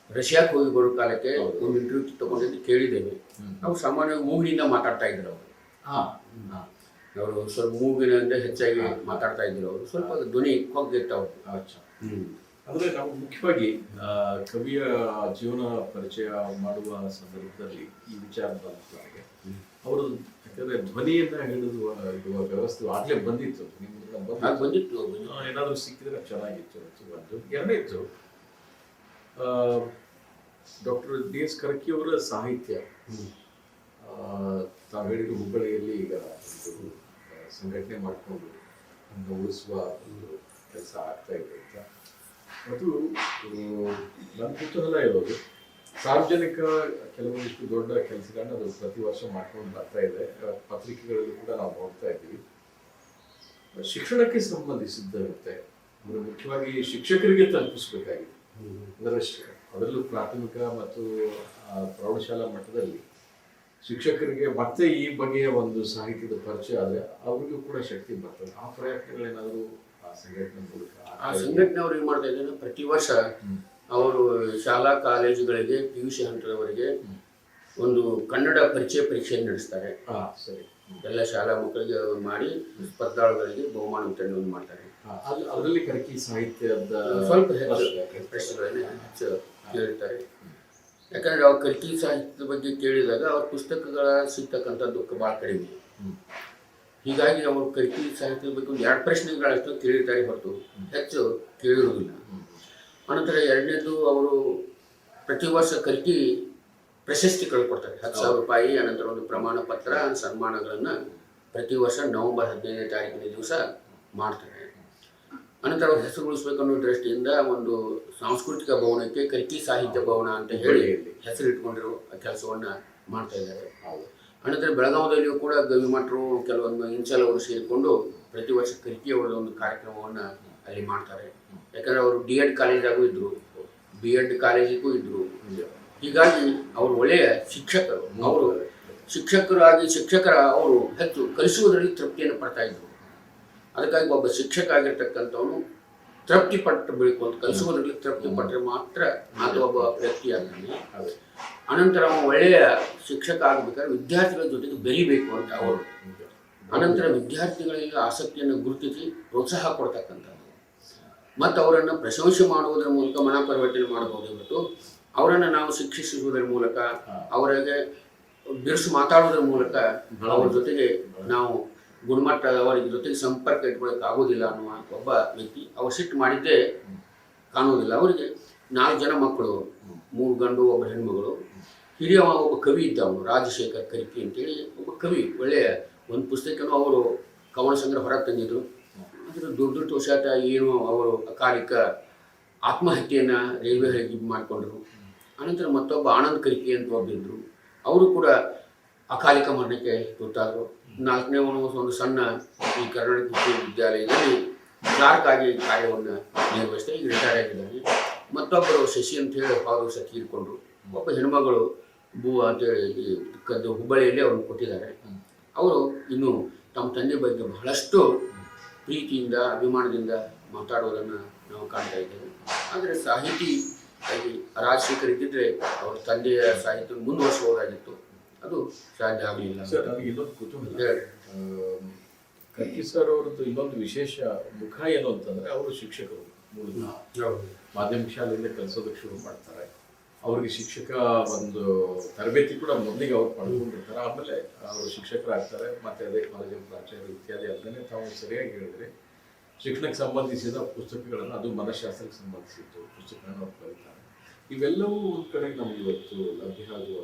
ರಷ್ಯಾಕ್ಕೆ ಹೋಗಿ ಬರೋ ಕಾಲಕ್ಕೆ ಒಂದು ಇಂಟರ್ವ್ಯೂ ತಗೊಂಡಿದ್ದು ಕೇಳಿದ್ದೇವೆ. ಅವ್ರು ಸಾಮಾನ್ಯವಾಗಿ ಮೂಗಿನಿಂದ ಮಾತಾಡ್ತಾ ಇದ್ರು. ಅವರು ಸ್ವಲ್ಪ ಮೂಗಿನಿಂದ ಹೆಚ್ಚಾಗಿ ಮಾತಾಡ್ತಾ ಇದ್ರು. ಅವರು ಸ್ವಲ್ಪ ಧ್ವನಿ ಕೊಗ್ಗಿತ್ತು ಅವರು. ಅಂದ್ರೆ ನಾವು ಮುಖ್ಯವಾಗಿ ಕವಿಯ ಜೀವನ ಪರಿಚಯ ಮಾಡುವ ಸಂದರ್ಭದಲ್ಲಿ ಈ ವಿಚಾರ ನನಗೆ ಅವರು ಯಾಕಂದ್ರೆ ಧ್ವನಿಯನ್ನ ಹಿಡಿದು ಇಡುವ ವ್ಯವಸ್ಥೆ ಆಗ್ಲೇ ಬಂದಿತ್ತು. ಬಂದಿತ್ತು. ಏನಾದ್ರು ಸಿಕ್ಕಿದ್ರೆ ಚೆನ್ನಾಗಿತ್ತು. ಒಂದು ಎರಡನೇದ್ದು ಡಾಕ್ಟರ್ DS ಕರ್ಕಿ ಅವರ ಸಾಹಿತ್ಯ ತಾವು ಹೇಳಿದ ಹುಬ್ಬಳ್ಳಿಯಲ್ಲಿ ಈಗ ಸಂಘಟನೆ ಮಾಡಿಕೊಂಡು ಅನ್ನು ಉಳಿಸುವ ಒಂದು ಕೆಲಸ ಆಗ್ತಾ ಇದೆ ಅಂತ. ಮತ್ತು ನನ್ನ ಕುತೂಹಲ ಇರೋದು ಸಾರ್ವಜನಿಕ ಕೆಲವೊಂದಿಷ್ಟು ದೊಡ್ಡ ಕೆಲಸಗಳನ್ನ ಅದು ಪ್ರತಿ ವರ್ಷ ಮಾಡ್ಕೊಂಡು ಬರ್ತಾ ಇದೆ. ಪತ್ರಿಕೆಗಳಲ್ಲಿ ಕೂಡ ನಾವು ನೋಡ್ತಾ ಇದ್ದೀವಿ. ಶಿಕ್ಷಣಕ್ಕೆ ಸಂಬಂಧಿಸಿದ್ದಂತೆ ಅಂದರೆ ಮುಖ್ಯವಾಗಿ ಶಿಕ್ಷಕರಿಗೆ ತಲುಪಿಸ್ಬೇಕಾಗಿದೆ. ಅಂದರೆ ಅದರಲ್ಲೂ ಪ್ರಾಥಮಿಕ ಮತ್ತು ಪ್ರೌಢಶಾಲಾ ಮಟ್ಟದಲ್ಲಿ ಶಿಕ್ಷಕರಿಗೆ ಮತ್ತೆ ಈ ಬಗೆಯ ಒಂದು ಸಾಹಿತ್ಯದ ಪರಿಚಯ ಆದರೆ ಅವ್ರಿಗೂ ಕೂಡ ಶಕ್ತಿ ಬರ್ತದೆ. ಆ ಪ್ರಯತ್ನಗಳೇನಾದರೂ ಆ ಸಂಘಟನೆ ಮೂಲಕ ಆ ಸಂಘಟನೆ ಅವ್ರು ಏನು ಮಾಡ್ತಾ ಇದ್ದಾರೆ, ಪ್ರತಿ ವರ್ಷ ಅವರು ಶಾಲಾ ಕಾಲೇಜುಗಳಿಗೆ PUC ಹಂತದವರೆಗೆ ಒಂದು ಕನ್ನಡ ಪರಿಚಯ ಪರೀಕ್ಷೆಯನ್ನು ನಡೆಸ್ತಾರೆ. ಸರಿ, ಎಲ್ಲ ಶಾಲಾ ಮಕ್ಕಳಿಗೆ ಮಾಡಿ ಸ್ಪರ್ಧಾಳುಗಳಿಗೆ ಬಹುಮಾನ ವಿತರಣೆ ಮಾಡ್ತಾರೆ. ಅದರಲ್ಲಿ ಕರ್ಕಿ ಸಾಹಿತ್ಯದ ಸ್ವಲ್ಪ ಪ್ರಶ್ನೆಗಳನ್ನೇ ಹೆಚ್ಚು ಕೇಳ್ತಾರೆ. ಯಾಕಂದ್ರೆ ಅವ್ರು ಕರ್ಕಿ ಸಾಹಿತ್ಯದ ಬಗ್ಗೆ ಕೇಳಿದಾಗ ಅವ್ರ ಪುಸ್ತಕಗಳ ಸಿಗ್ತಕ್ಕಂಥದ್ದು ಭಾಳ ಕಡಿಮೆ. ಹೀಗಾಗಿ ಅವರು ಕರ್ಕಿ ಸಾಹಿತ್ಯದ ಬಗ್ಗೆ ಒಂದು 2 ಪ್ರಶ್ನೆಗಳಷ್ಟು ಕೇಳಿರ್ತಾರೆ ಹೊರತು ಹೆಚ್ಚು ಕೇಳಿರುವುದಿಲ್ಲ. ಅನಂತರ ಎರಡನೇದು ಅವರು ಪ್ರತಿ ವರ್ಷ ಕರ್ಕಿ ಪ್ರಶಸ್ತಿಗಳು ಕೊಡ್ತಾರೆ, 10,000 ರೂಪಾಯಿ. ಅನಂತರ ಒಂದು ಪ್ರಮಾಣ ಪತ್ರ, ಸನ್ಮಾನಗಳನ್ನು ಪ್ರತಿ ವರ್ಷ ನವೆಂಬರ್ 15ನೇ ತಾರೀಕಿನ ದಿವಸ ಮಾಡ್ತಾರೆ. ಅನಂತರ ಅವ್ರ ಹೆಸರು ಉಳಿಸ್ಬೇಕನ್ನೋ ದೃಷ್ಟಿಯಿಂದ ಒಂದು ಸಾಂಸ್ಕೃತಿಕ ಭವನಕ್ಕೆ ಕರ್ಕಿ ಸಾಹಿತ್ಯ ಭವನ ಅಂತ ಹೇಳಿ ಹೆಸರು ಇಟ್ಕೊಂಡಿರೋ ಕೆಲಸವನ್ನು ಮಾಡ್ತಾ ಇದ್ದಾರೆ. ಅನಂತರ ಬೆಳಗಾವದಲ್ಲಿಯೂ ಕೂಡ ಗವಿಮಠರು ಕೆಲವೊಂದು ಇಂಚಲವರು ಸೇರಿಕೊಂಡು ಪ್ರತಿ ವರ್ಷ ಕರ್ಕಿ ಅವರ ಒಂದು ಕಾರ್ಯಕ್ರಮವನ್ನು ಅಲ್ಲಿ ಮಾಡ್ತಾರೆ. ಯಾಕಂದರೆ ಅವರು D.Ed ಕಾಲೇಜಾಗೂ ಇದ್ದರು, B.Ed ಕಾಲೇಜಿಗೂ ಇದ್ದರು. ಹೀಗಾಗಿ ಅವರು ಒಳ್ಳೆಯ ಶಿಕ್ಷಕರು. ಅವರು ಶಿಕ್ಷಕರ ಅವರು ಹೆಚ್ಚು ಕಲಿಸುವುದರಲ್ಲಿ ತೃಪ್ತಿಯನ್ನು ಪಡ್ತಾ ಇದ್ರು. ಅದಕ್ಕಾಗಿ ಒಬ್ಬ ಶಿಕ್ಷಕ ಆಗಿರ್ತಕ್ಕಂಥವನು ತೃಪ್ತಿ ಪಟ್ಟು ಬೇಕು ಅಂತ, ಕಲಿಸುವುದರಲ್ಲಿ ತೃಪ್ತಿ ಪಟ್ಟರೆ ಮಾತ್ರ ಆತ ಒಬ್ಬ ವ್ಯಕ್ತಿಯಾಗ್ತಾನೆ. ಅನಂತರ ಅವನು ಒಳ್ಳೆಯ ಶಿಕ್ಷಕ ಆಗಬೇಕಾದ್ರೆ ವಿದ್ಯಾರ್ಥಿಗಳ ಜೊತೆಗೆ ಬೆರಿಬೇಕು ಅಂತ ಅವರು. ಅನಂತರ ವಿದ್ಯಾರ್ಥಿಗಳಿಗೆ ಆಸಕ್ತಿಯನ್ನು ಗುರುತಿಸಿ ಪ್ರೋತ್ಸಾಹ ಕೊಡ್ತಕ್ಕಂಥದ್ದು ಮತ್ತು ಅವರನ್ನು ಪ್ರಶಂಸೆ ಮಾಡುವುದರ ಮೂಲಕ ಮನಪರಿವರ್ತನೆ ಮಾಡಬಹುದು ಹೊರತು ಅವರನ್ನು ನಾವು ಶಿಕ್ಷಿಸುವುದರ ಮೂಲಕ, ಅವರಿಗೆ ಬಿರುಸು ಮಾತಾಡುವುದರ ಮೂಲಕ ಅವ್ರ ಜೊತೆಗೆ ನಾವು ಗುಣಮಟ್ಟ ಅವರ ಜೊತೆಗೆ ಸಂಪರ್ಕ ಇಟ್ಕೊಳ್ಳೋಕೆ ಆಗೋದಿಲ್ಲ ಅನ್ನುವ ಒಬ್ಬ ವ್ಯಕ್ತಿ. ಅವ್ರು ಸಿಟ್ಟು ಮಾಡಿದ್ದೇ ಕಾಣುವುದಿಲ್ಲ. ಅವರಿಗೆ 4 ಜನ ಮಕ್ಕಳು, 3 ಗಂಡು 1 ಹೆಣ್ಮಗಳು. ಹಿರಿಯ ಒಬ್ಬ ಕವಿ ಇದ್ದ, ಅವನು ರಾಜಶೇಖರ್ ಕರ್ಕಿ ಅಂತೇಳಿ ಒಬ್ಬ ಕವಿ. ಒಳ್ಳೆಯ ಒಂದು ಪುಸ್ತಕನೂ ಅವರು ಕವನ ಸಂಗ್ರಹ ಹೊರ ತಂದಿದ್ರು. ಅದರ ದುರ್ದೃಷ್ಟವಶಾತ್ ಏನು ಅವರು ಅಕಾಲಿಕ ಆತ್ಮಹತ್ಯೆಯನ್ನು ರೈಲ್ವೆ ಮಾಡಿಕೊಂಡ್ರು. ಅನಂತರ ಮತ್ತೊಬ್ಬ ಆನಂದ್ ಕರ್ಕಿ ಅಂತ ಒಬ್ಬಿದ್ರು, ಅವರು ಕೂಡ ಅಕಾಲಿಕ ಮರಣಕ್ಕೆ ತುತ್ತಾದರು. 4ನೇ ಒಂದು ಸಣ್ಣ ಈ ಕರ್ನಾಟಕ ವಿಶ್ವವಿದ್ಯಾಲಯದಲ್ಲಿ ಕ್ಲಾರ್ಕ್ ಆಗಿ ಕಾರ್ಯವನ್ನು ನಿರ್ವಹಿಸ್ತಾ ಈಗ ರಿಟೈರ್ ಆಗಿದ್ದಾರೆ. ಮತ್ತೊಬ್ಬರು ಶಶಿ ಅಂತ ಹೇಳಿ ಅವರು ಸಹ ತೀರ್ಕೊಂಡ್ರು. ಒಬ್ಬ ಹೆಣ್ಮಗಳು ಬೂ ಅಂತೇಳಿ ಹುಬ್ಬಳ್ಳಿಯಲ್ಲಿ ಅವ್ರನ್ನ ಕೊಟ್ಟಿದ್ದಾರೆ. ಅವರು ಇನ್ನೂ ತಮ್ಮ ತಂದೆ ಬಗ್ಗೆ ಬಹಳಷ್ಟು ಪ್ರೀತಿಯಿಂದ ಅಭಿಮಾನದಿಂದ ಮಾತಾಡೋದನ್ನು ನಾವು ಕಾಣ್ತಾ ಇದ್ದೇವೆ. ಆದರೆ ಸಾಹಿತಿ ಆಗಿ ರಾಜಶೇಖರ್ ಇದ್ದಿದ್ರೆ ಅವ್ರ ತಂದೆಯ ಸಾಹಿತ್ಯ ಮುಂದುವರಿಸಬಹುದಾಗಿತ್ತು, ಅದು ಸಾಧ್ಯ ಆಗಲಿಲ್ಲ. ಸರ್, ನನಗೆ ಇನ್ನೊಂದು ಕುತೂಹಲ, ಕರ್ಕಿ ಸರ್ ಅವರದ್ದು ಇನ್ನೊಂದು ವಿಶೇಷ ಮುಖ ಏನು ಅಂತಂದ್ರೆ ಅವರು ಶಿಕ್ಷಕರು. ಮಾಧ್ಯಮಿಕ ಶಾಲೆಯಿಂದ ಕಲಿಸೋದಕ್ಕೆ ಶುರು ಮಾಡ್ತಾರೆ. ಅವ್ರಿಗೆ ಶಿಕ್ಷಕ ಒಂದು ತರಬೇತಿ ಕೂಡ ಮೊದಲಿಗೆ ಅವ್ರು ಪಡ್ಕೊಂಡಿರ್ತಾರೆ. ಆಮೇಲೆ ಅವರು ಶಿಕ್ಷಕರಾಗ್ತಾರೆ. ಮತ್ತೆ ಅದೇ ಕಾಲೇಜಿನ ಪ್ರಾಚಾರ್ಯರು ಇತ್ಯಾದಿ. ಅದನ್ನೇ ತಾವು ಸರಿಯಾಗಿ ಹೇಳಿದ್ರೆ ಶಿಕ್ಷಣಕ್ಕೆ ಸಂಬಂಧಿಸಿದ ಪುಸ್ತಕಗಳನ್ನು, ಅದು ಮನಃಶಾಸ್ತ್ರಕ್ಕೆ ಸಂಬಂಧಿಸಿದ್ದು ಪುಸ್ತಕಗಳನ್ನು ಅವ್ರು ಬರೀತಾರೆ. ಇವೆಲ್ಲವೂ ಒಂದು ಕಡೆ ನಮ್ಗೆ ಇವತ್ತು ಲಭ್ಯ ಆಗುವ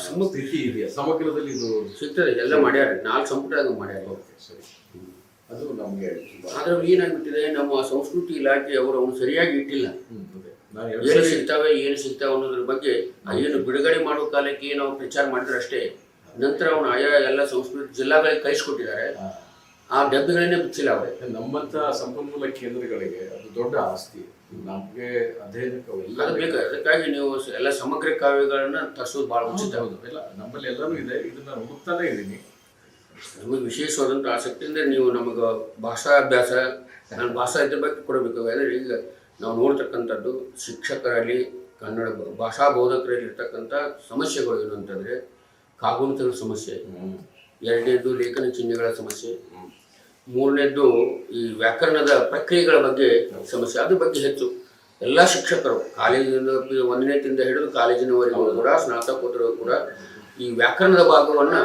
ಸ್ಥಿತಿ ಇದೆಯಾ ಸಮಗ್ರದಲ್ಲಿ ಇದು? ಸಿಗ್ತದೆ, ಎಲ್ಲ ಮಾಡ್ಯಾರ, 4 ಸಂಪುಟದಾಗ ಮಾಡ್ಯಾರ. ಓಕೆ, ಸರಿ. ಅದು ನಮಗೆ ಆದ್ರೆ ಏನಾಗ್ಬಿಟ್ಟಿದೆ, ನಮ್ಮ ಸಂಸ್ಕೃತಿ ಇಲಾಖೆ ಅವನು ಸರಿಯಾಗಿ ಇಟ್ಟಿಲ್ಲ. ಅದೇ ನಾನು ಏನು ಸಿಗ್ತಾವೆ ಅನ್ನೋದ್ರ ಬಗ್ಗೆ ಏನು ಬಿಡುಗಡೆ ಮಾಡೋ ಕಾಲಕ್ಕೆ ನಾವು ಪ್ರಚಾರ ಮಾಡಿದ್ರೆ ಅಷ್ಟೇ. ನಂತರ ಅವನು ಆಯಾ ಎಲ್ಲ ಸಂಸ್ಕೃತಿ ಜಿಲ್ಲಾಗಳಿಗೆ ಕಳಿಸ್ಕೊಟ್ಟಿದ್ದಾರೆ, ಆ ಡಬ್ಬಿಗಳನ್ನೇ ಬಿಚ್ಚಿಲ್ಲ ಅವರೇ. ನಮ್ಮಂತ ಸಂಪನ್ಮೂಲ ಕೇಂದ್ರಗಳಿಗೆ ಅದು ದೊಡ್ಡ ಆಸ್ತಿ, ನಮಗೆ ಅಧ್ಯಯನಕ್ಕೆ ಅದು ಬೇಕು. ಅದಕ್ಕಾಗಿ ನೀವು ಎಲ್ಲ ಸಮಗ್ರ ಕಾವ್ಯಗಳನ್ನ ತರಿಸೋದು ಭಾಳ ಉಚಿತ. ಹೌದು, ಇಲ್ಲ ನಮ್ಮಲ್ಲಿ ಎಲ್ಲರೂ ಇದೆ, ಇದನ್ನ ಹುಡುಕ್ತಾನೆ ಇದ್ದೀನಿ. ನಮಗೆ ವಿಶೇಷವಾದಂಥ ಆಸಕ್ತಿ ಅಂದರೆ ನೀವು ನಮಗೆ ಭಾಷಾ ಅಭ್ಯಾಸ, ನಾನು ಭಾಷಾ ಇದ್ರ ಬಗ್ಗೆ ಕೊಡಬೇಕು. ಅಂದರೆ ಈಗ ನಾವು ನೋಡ್ತಕ್ಕಂಥದ್ದು ಶಿಕ್ಷಕರಲ್ಲಿ, ಕನ್ನಡ ಭಾಷಾ ಬೋಧಕರಲ್ಲಿ ಇರ್ತಕ್ಕಂಥ ಸಮಸ್ಯೆಗಳು ಏನು ಅಂತಂದರೆ ಕಾಗುಣಿತದ ಸಮಸ್ಯೆ, ಎರಡನೇದು ಲೇಖನ ಚಿಹ್ನೆಗಳ ಸಮಸ್ಯೆ, ಮೂರನೇದ್ದು ಈ ವ್ಯಾಕರಣದ ಪ್ರಕ್ರಿಯೆಗಳ ಬಗ್ಗೆ ಸಮಸ್ಯೆ. ಅದ್ರ ಬಗ್ಗೆ ಹೆಚ್ಚು ಎಲ್ಲ ಶಿಕ್ಷಕರು ಕಾಲೇಜಿನಿಂದ 1ನೇದಿಂದ ಹಿಡಿದು ಕಾಲೇಜಿನವರೆಗೂ ಕೂಡ ಸ್ನಾತಕೋತ್ತರರು ಕೂಡ ಈ ವ್ಯಾಕರಣದ ಭಾಗವನ್ನು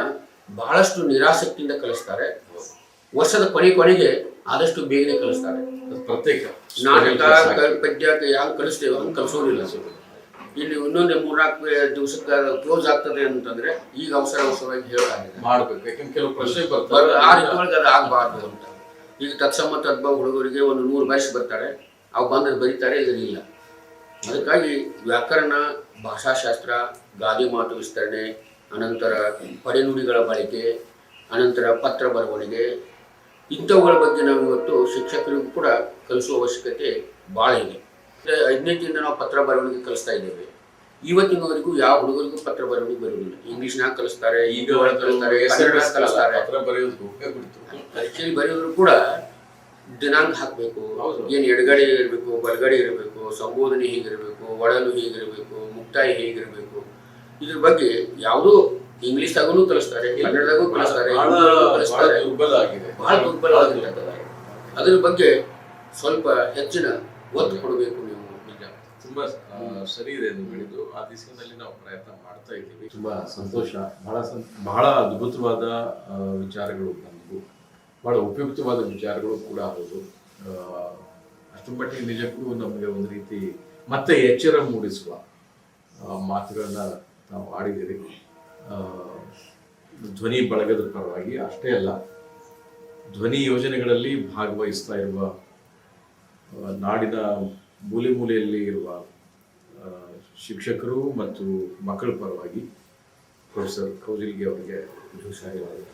ಬಹಳಷ್ಟು ನಿರಾಸಕ್ತಿಯಿಂದ ಕಲಿಸ್ತಾರೆ. ವರ್ಷದ ಕೊನೆಗೆ ಆದಷ್ಟು ಬೇಗನೆ ಕಲಿಸ್ತಾರೆ. ಪ್ರತ್ಯೇಕ ನಾಟಕ ಪದ್ಯ ಯಾಕೆ ಕಲಿಸ್ತೇವೆ ಹಂಗೆ ಕಲಿಸೋದಿಲ್ಲ. ಇಲ್ಲಿ ಇನ್ನೊಂದು 3-4 ದಿವಸಕ್ಕೆ ಕ್ಲೋಸ್ ಆಗ್ತದೆ ಅಂತಂದ್ರೆ ಈಗ ಅವಸರವಾಗಿ ಹೇಳಲಾಗಿದೆ, ಮಾಡ್ಬೇಕು. ಯಾಕಂದ್ರೆ ಕೆಲವು ಪ್ರಶ್ನೆ ಆ ರೀತಿ ಒಳಗೆ ಅದು ಆಗಬಾರ್ದು ಅಂತ. ಈಗ ತತ್ಸಮ ತದ್ಭವ ಹುಡುಗರಿಗೆ ಒಂದು 100 ಭಾಷೆ ಬರ್ತಾರೆ, ಅವು ಬಂದ್ರೆ ಬರೀತಾರೆ, ಇದರಿಲ್ಲ. ಅದಕ್ಕಾಗಿ ವ್ಯಾಕರಣ, ಭಾಷಾಶಾಸ್ತ್ರ, ಗಾದೆ ಮಾತು ವಿಸ್ತರಣೆ, ಅನಂತರ ಪಡೆನುಡಿಗಳ ಬಳಕೆ, ಅನಂತರ ಪತ್ರ ಬರವಣಿಗೆ, ಇಂಥವುಗಳ ಬಗ್ಗೆ ನಾವು ಇವತ್ತು ಶಿಕ್ಷಕರಿಗೂ ಕೂಡ ಕಲಿಸುವ ಅವಶ್ಯಕತೆ ಭಾಳ ಇದೆ. 15ರಿಂದ ನಾವು ಪತ್ರ ಬರವಣಿಗೆ ಕಲಿಸ್ತಾ ಇದ್ದೇವೆ. ಇವತ್ತಿನವರೆಗೂ ಯಾವ ಹುಡುಗರಿಗೂ ಪತ್ರ ಬರವಣಿಗೆ ಬರುವುದಿಲ್ಲ. ಇಂಗ್ಲೀಷ್ನಾಗ ಕಲಿಸ್ತಾರೆ, ಈಗ ಒಳಗೆ ಕಲಿಸ್ತಾರೆ, ಕಲಿಸ್ತಾರೆ. ಪರೀಕ್ಷೆಯಲ್ಲಿ ಬರೆಯೋದ್ರು ಕೂಡ ದಿನಾಂಕ ಹಾಕಬೇಕು, ಏನು ಎಡಗಡೆ ಇರಬೇಕು, ಬಲಗಡೆ ಇರಬೇಕು, ಸಂಬೋಧನೆ ಹೇಗಿರಬೇಕು, ಒಡಲು ಹೇಗಿರಬೇಕು, ಮುಕ್ತಾಯ ಹೇಗಿರಬೇಕು, ಇದ್ರ ಬಗ್ಗೆ ಯಾವುದೂ ಇಂಗ್ಲೀಷ್ದಾಗೂ ಕಲಿಸ್ತಾರೆ, ಕನ್ನಡದಾಗೂ ಕಲಿಸ್ತಾರೆ, ಕಲಿಸ್ತಾರೆ. ಬಹಳ ದುರ್ಬಲ ಆಗಿರ್ತದೆ. ಅದ್ರ ಬಗ್ಗೆ ಸ್ವಲ್ಪ ಹೆಚ್ಚಿನ ಒತ್ತು ಕೊಡಬೇಕು. ನೀವು ತುಂಬಾ ಸರಿ ಇದೆ ಎಂದು ಹೇಳಿದ್ದು, ಆ ದಿಶೆಯಲ್ಲಿ ನಾವು ಪ್ರಯತ್ನ ಮಾಡ್ತಾ ಇದ್ದೀವಿ. ತುಂಬಾ ಸಂತೋಷ. ಬಹಳ ಅದ್ಭುತವಾದ ವಿಚಾರಗಳು ಬಂದವು, ಬಹಳ ಉಪಯುಕ್ತವಾದ ವಿಚಾರಗಳು ಕೂಡ ಹೌದು. ಅಷ್ಟರ ಮಟ್ಟಿಗೆ ನಿಜಕ್ಕೂ ನಮಗೆ ಒಂದು ರೀತಿ ಮತ್ತೆ ಎಚ್ಚರ ಮೂಡಿಸುವ ಮಾತುಗಳನ್ನ ನಾವು ಆಡಿದ್ದೀರಿ. ಧ್ವನಿ ಬಳಗದ ಪರವಾಗಿ ಅಷ್ಟೇ ಅಲ್ಲ, ಧ್ವನಿ ಯೋಜನೆಗಳಲ್ಲಿ ಭಾಗವಹಿಸ್ತಾ ಇರುವ ನಾಡಿನ ಮೂಲೆ ಮೂಲೆಯಲ್ಲಿ ಇರುವ ಶಿಕ್ಷಕರು ಮತ್ತು ಮಕ್ಕಳ ಪರವಾಗಿ ಪ್ರೊಫೆಸರ್ ಕೌಜಿಲ್ಗಿ ಅವರಿಗೆ ಧನ್ಯವಾದಗಳು.